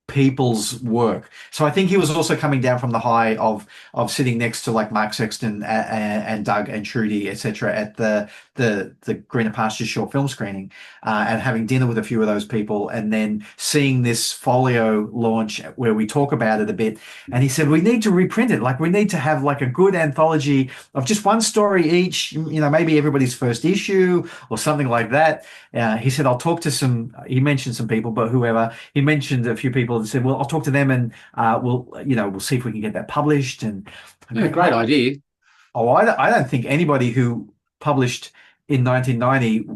people's work. So I think he was also coming down from the high of sitting next to like Mark Sexton and Doug and Trudy, etc., at the Greener Pastures short film screening, and having dinner with a few of those people, and then seeing this folio launch where we talk about it a bit. And he said we need to reprint it. Like we need to have like a good anthology of just one story each. You know, maybe everybody's first issue or something like that. He said I'll talk to some. He mentioned some people, but whoever he mentioned a few people and said, well, I'll talk to them and we'll see if we can get that published. And Yeah, great idea. oh, I don't think anybody who published in 1990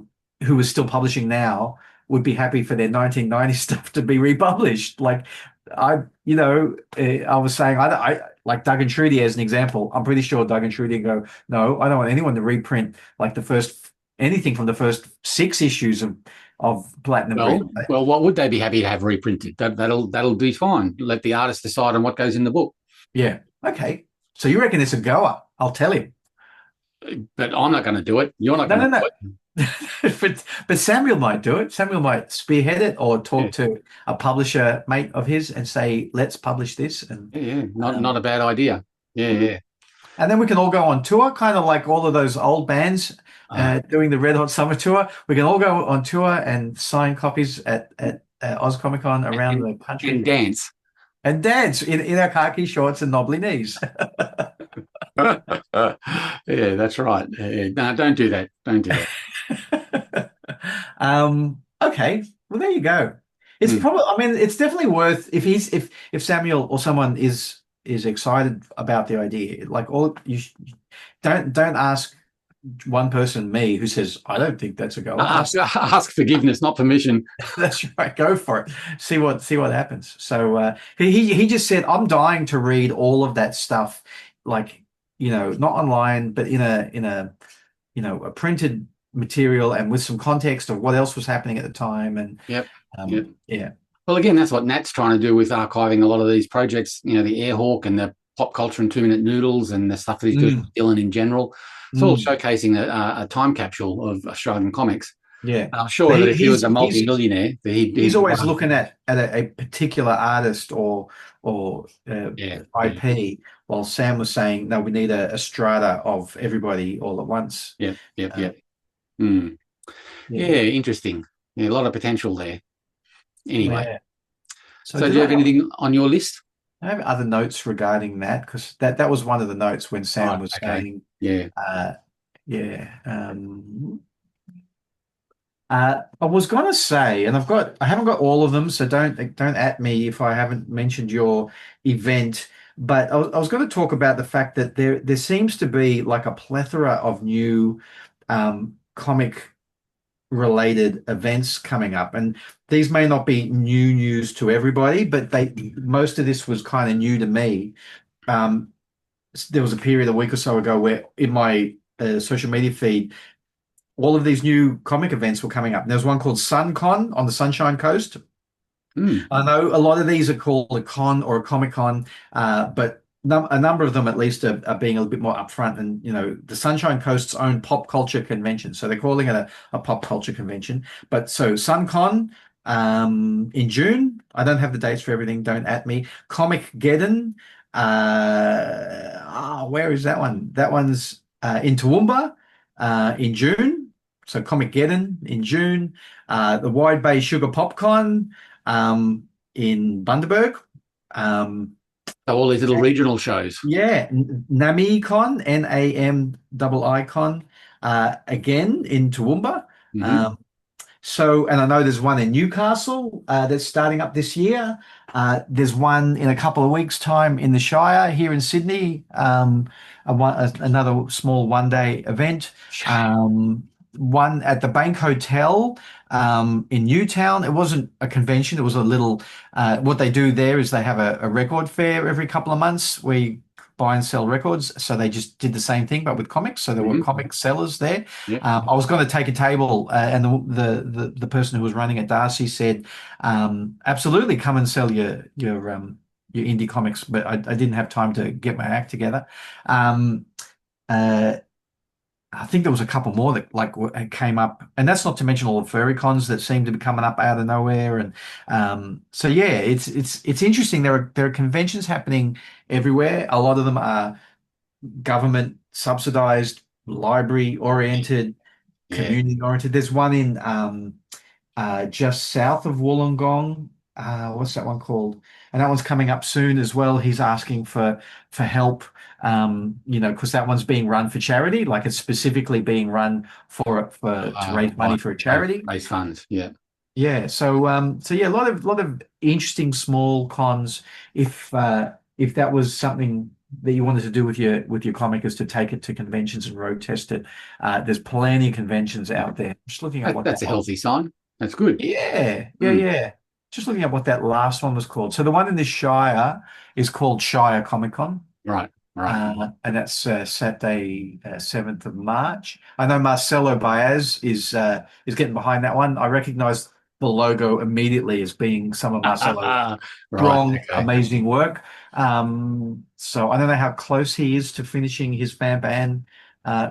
who is still publishing now would be happy for their 1990 stuff to be republished. Like I was saying, I like Doug and Trudy as an example. I'm pretty sure Doug and Trudy go, no, I don't want anyone to reprint like anything from the first 6 issues of Platinum Grid. Well, what would they be happy to have reprinted? That'll be fine. Let the artist decide on what goes in the book. Yeah. Okay. So you reckon it's a goer? I'll tell him. But I'm not going to do it. You're not going to do it. but Samuel might do it. Samuel might spearhead it or talk to a publisher mate of his and say, let's publish this. And not a bad idea. Yeah. And then we can all go on tour, kind of like all of those old bands doing the Red Hot Summer Tour. We can all go on tour and sign copies at Oz Comic Con around and, the country and dance. and dance in our khaki shorts and knobbly knees. Yeah, that's right. No, don't do that. Don't do that. Okay, well there you go. It's Mm. probably, I mean, it's definitely worth if Samuel or someone is excited about the idea. Like all you don't ask one person, me, who says I don't think that's a goer. Ask forgiveness, not permission. That's right. Go for it. See what happens. So he just said, I'm dying to read all of that stuff, like not online, but in a a printed material and with some context of what else was happening at the time. And Yep. Yep. yeah, Well, again, that's what Nat's trying to do with archiving a lot of these projects. The Airhawk and the pop culture and 2 Minute Noodles and the stuff that he's doing with Dylan in general. It's all showcasing a time capsule of Australian comics. yeah. I'm sure that if he was a multi-millionaire, that he's always looking at a particular artist or IP, while Sam was saying, no, we need a strata of everybody all at once. Yep. Yeah, interesting. Yeah, a lot of potential there. Anyway, Yeah. So do you have anything on your list? I have other notes regarding that, because that was one of the notes when Sam was saying, yeah. I was gonna say, and I haven't got all of them, so don't at me if I haven't mentioned your event. But I was going to talk about the fact that there seems to be like a plethora of new comic related events coming up, and these may not be new news to everybody, but most of this was kind of new to me. There was a period a week or so ago where in my social media feed, all of these new comic events were coming up. And there's one called SunCon on the Sunshine Coast. I know a lot of these are called a con or a Comic Con, but a number of them at least are being a little bit more upfront. And the Sunshine Coast's own pop culture convention, so they're calling it a pop culture convention. But so SunCon in June. I don't have the dates for everything. Don't at me. Comic Geddon. Where is that one? That one's in Toowoomba in June. So Comic Geddon in June. The Wide Bay Sugar Popcorn in Bundaberg. So all these little regional shows. Yeah, NamiCon, NAMIICon, again in Toowoomba. And I know there's one in Newcastle that's starting up this year. There's one in a couple of weeks' time in the Shire here in Sydney. Another small one-day event. One at the Bank Hotel in Newtown. It wasn't a convention. It was a little. What they do there is they have a record fair every couple of months where you buy and sell records. So they just did the same thing, but with comics. So there were comic sellers there. I was going to take a table, and the person who was running it, Darcy, said, "Absolutely, come and sell your indie comics." But I didn't have time to get my act together. I think there was a couple more that came up, and that's not to mention all the furry cons that seem to be coming up out of nowhere. And so yeah, it's interesting. There are conventions happening everywhere. A lot of them are government subsidized, library oriented, community oriented. There's one in just south of Wollongong. What's that one called? And that one's coming up soon as well. He's asking for help, because that one's being run for charity. Like it's specifically being run to raise money for a charity. Raise funds, yeah. Yeah. So yeah, a lot of interesting small cons. If that was something that you wanted to do with your comic, is to take it to conventions and road test it. There's plenty of conventions out there. Just looking at that's a healthy sign. That's good. Yeah. Just looking at what that last one was called. So the one in the Shire is called Shire Comic Con. Right. And that's Saturday, 7th of March. I know Marcelo Baez is getting behind that one. I recognize the logo immediately as being some of Marcelo's strong, amazing work. So I don't know how close he is to finishing his Fan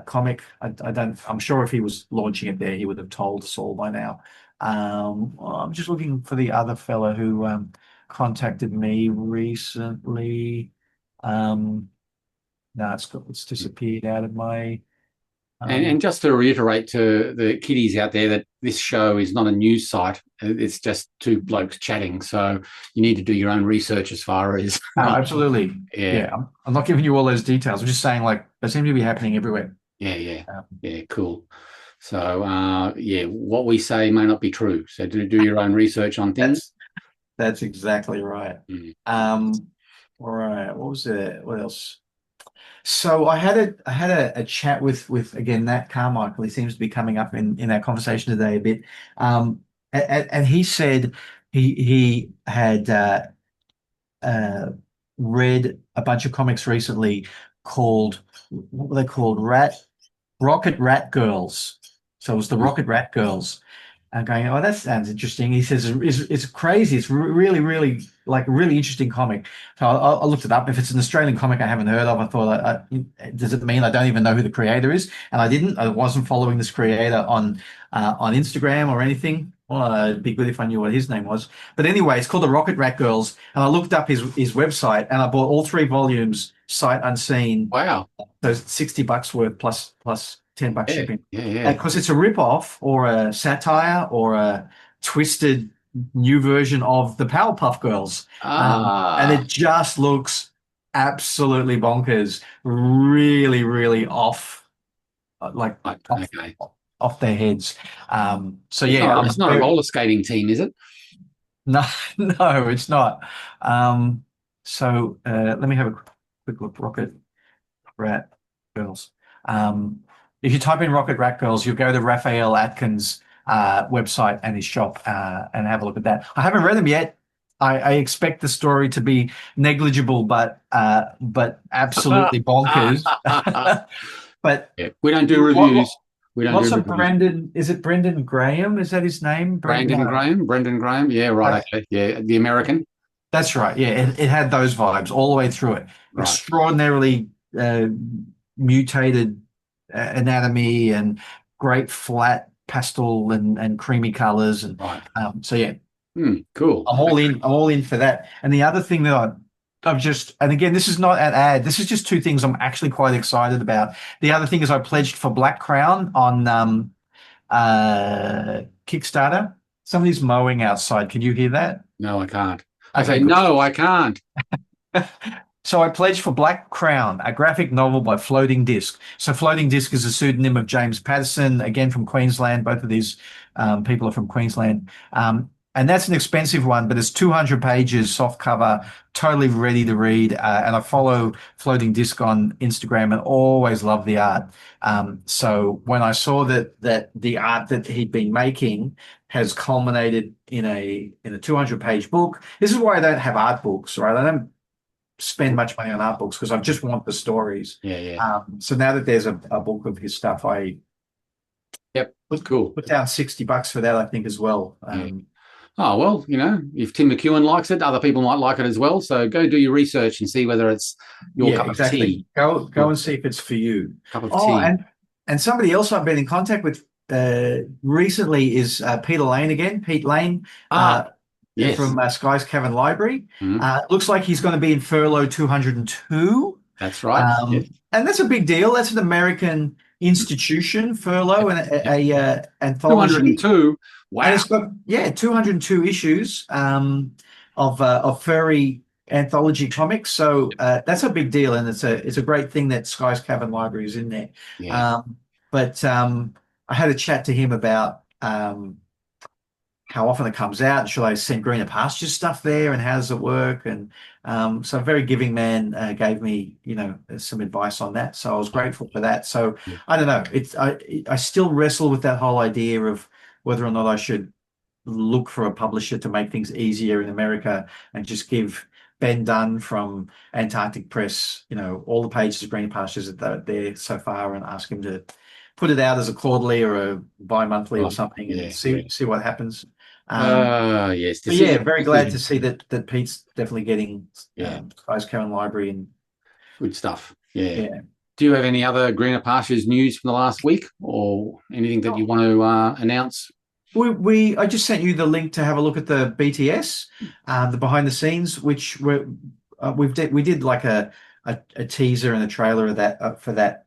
comic. I'm sure if he was launching it there, he would have told us all by now. I'm just looking for the other fella who contacted me recently. No, it's disappeared out of my And just to reiterate to the kiddies out there that this show is not a news site. It's just two blokes chatting. So you need to do your own research as far as... absolutely. Yeah. I'm not giving you all those details. I'm just saying, like, they seem to be happening everywhere. Yeah, cool. So, what we say may not be true. So do your own research on things. That's exactly right. All right. What was it? What else? So I had a chat with again Nat Carmichael. He seems to be coming up in our conversation today a bit. And he said he had read a bunch of comics recently called, what were they called? Rocket Rat Girls. So it was the Rocket Rat Girls. I'm going, oh, that sounds interesting. He says it's crazy. It's really, really like a really interesting comic. So I looked it up. If it's an Australian comic I haven't heard of, I thought, does it mean I don't even know who the creator is? And I didn't. I wasn't following this creator on Instagram or anything. Well, it'd be good if I knew what his name was. But anyway, it's called the Rocket Rat Girls. And I looked up his website and I bought all 3 volumes sight unseen. Wow. So $60 worth plus $10 shipping. Yeah. Because it's a rip-off or a satire or a twisted new version of the Powerpuff Girls. And it just looks absolutely bonkers. Really, really off, off their heads. So yeah. It's not a roller skating team, is it? No, it's not. So let me have a quick look. Rocket Rat Girls. If you type in Rocket Rat Girls, you'll go to Raphael Atkins' website and his shop and have a look at that. I haven't read them yet. I expect the story to be negligible, but absolutely bonkers. But we don't do reviews. Brendan? Is it Brendan Graham? Is that his name? Brendan Graham. Yeah, right. Okay. Yeah, the American. That's right. Yeah, it had those vibes all the way through it. Right. Extraordinarily mutated anatomy and great flat pastel and creamy colors and so yeah. Cool. I'm all in for that. And the other thing that I've just, and again, this is not an ad, this is just 2 things I'm actually quite excited about. The other thing is I pledged for Black Crown on Kickstarter. Somebody's mowing outside. Can you hear that? No, I can't. No, I can't. So I pledged for Black Crown, a graphic novel by Floating Disc. So Floating Disc is a pseudonym of James Patterson, again from Queensland. Both of these people are from Queensland. And that's an expensive one, but it's 200 pages, soft cover, totally ready to read. And I follow Floating Disc on Instagram and always love the art. So when I saw that the art that he'd been making has culminated in a 200-page book, this is why I don't have art books, right? I don't spend much money on art books because I just want the stories. So now that there's a book of his stuff, I put down $60 for that, I think, as well. Oh, well, if Tim McEwen likes it, other people might like it as well. So go do your research and see whether it's your cup of tea. Go and see if it's for you. Cup of tea. And somebody else I've been in contact with recently is Peter Lane again. Pete Lane. Yes. From Sky's Cavern Library. Looks like he's going to be in Furlough 202. That's right. And that's a big deal. That's an American institution, Furlough, and a anthology. 202. Wow. And it's got 202 issues of furry anthology comics. So that's a big deal, and it's a great thing that Sky's Cavern Library is in there. But I had a chat to him about how often it comes out. Should I send Greener Pastures stuff there, and how does it work? And so a very giving man gave me, some advice on that. So I was grateful for that. So I don't know. I still wrestle with that whole idea of whether or not I should look for a publisher to make things easier in America and just give Ben Dunn from Antarctic Press, all the pages of Greener Pastures that are there so far, and ask him to put it out as a quarterly or a bi-monthly or something, and see what happens. Yes. Very glad to see that Pete's definitely getting Sky's Cavern Library and good stuff. Yeah. Do you have any other Greener Pastures news from the last week, or anything that you want to announce? I just sent you the link to have a look at the BTS, the behind the scenes, which we did like a teaser and a trailer of that for that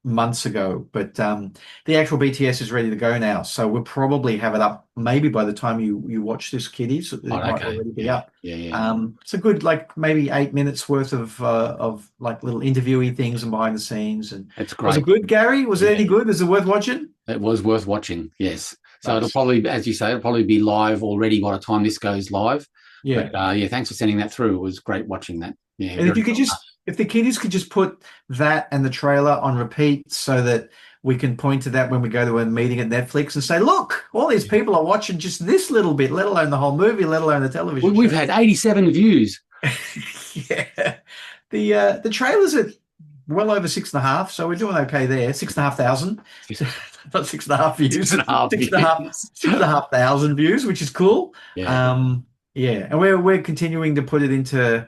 months ago, but the actual BTS is ready to go now. So we'll probably have it up maybe by the time you watch this, kiddies. It might okay. already be Yeah. up. Yeah. It's a good, like, maybe 8 minutes worth of like little interviewee things and behind the scenes. And It's was it great. good, Gary? Was it Yeah. any good? Is it worth watching? It was worth watching. Yes. So it'll Nice. probably, as you say, it'll probably be live already by the time this goes live. Yeah. But yeah, thanks for sending that through. It was great watching that. Yeah. And if you could if the kiddies could just put that and the trailer on repeat so that we can point to that when we go to a meeting at Netflix and say, look, all these people are watching just this little bit, let alone the whole movie, let alone the television We've show. had 87 views. Yeah. The trailer's at well over 6.5, so we're doing okay there. 6,500. Not 6.5 views. 6.5 6,500 views, which is cool. Yeah. Yeah, and we're continuing to put it into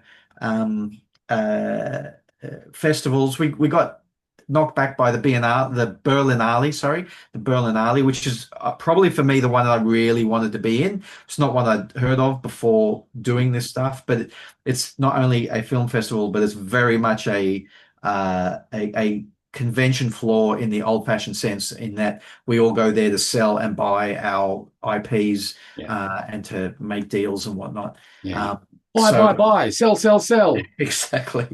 festivals. We got knocked back by the Berlinale, which is probably for me the one that I really wanted to be in. It's not one I'd heard of before doing this stuff, but it's not only a film festival, but it's very much a convention floor in the old-fashioned sense, in that we all go there to sell and buy our IPs and to make deals and whatnot. Yeah. Buy, sell. Exactly.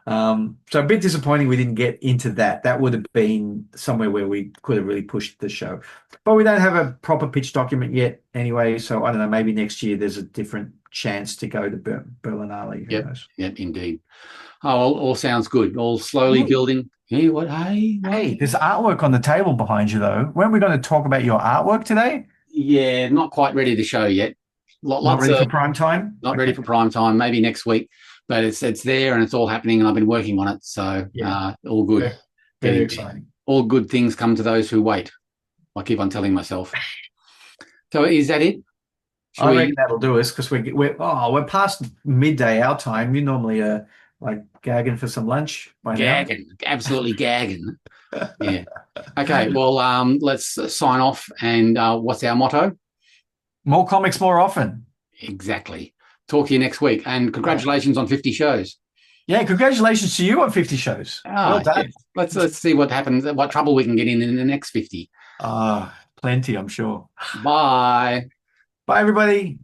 So a bit disappointing we didn't get into that. That would have been somewhere where we could have really pushed the show. But we don't have a proper pitch document yet anyway, so I don't know, maybe next year there's a different chance to go to Berlinale. Who knows? Yep, indeed. Oh, all sounds good. All slowly building. Hey, what? Hey, there's artwork on the table behind you, though. When are we going to talk about your artwork today? Yeah, not quite ready to show yet. Not ready for prime time? Not ready for prime time. Maybe next week. But it's there and it's all happening, and I've been working on it. So all good. Very exciting. All good things come to those who wait. I keep on telling myself. So is that it? I reckon that'll do us, because we're past midday our time. You normally are like gagging for some lunch by now. Absolutely gagging. Yeah. Okay. Well, let's sign off. And what's our motto? More comics, more often. Exactly. Talk to you next week. And congratulations on 50 shows. Yeah, congratulations to you on 50 shows. Well done. Yeah. Let's see what happens, what trouble we can get in the next 50. Plenty, I'm sure. Bye. Bye, everybody.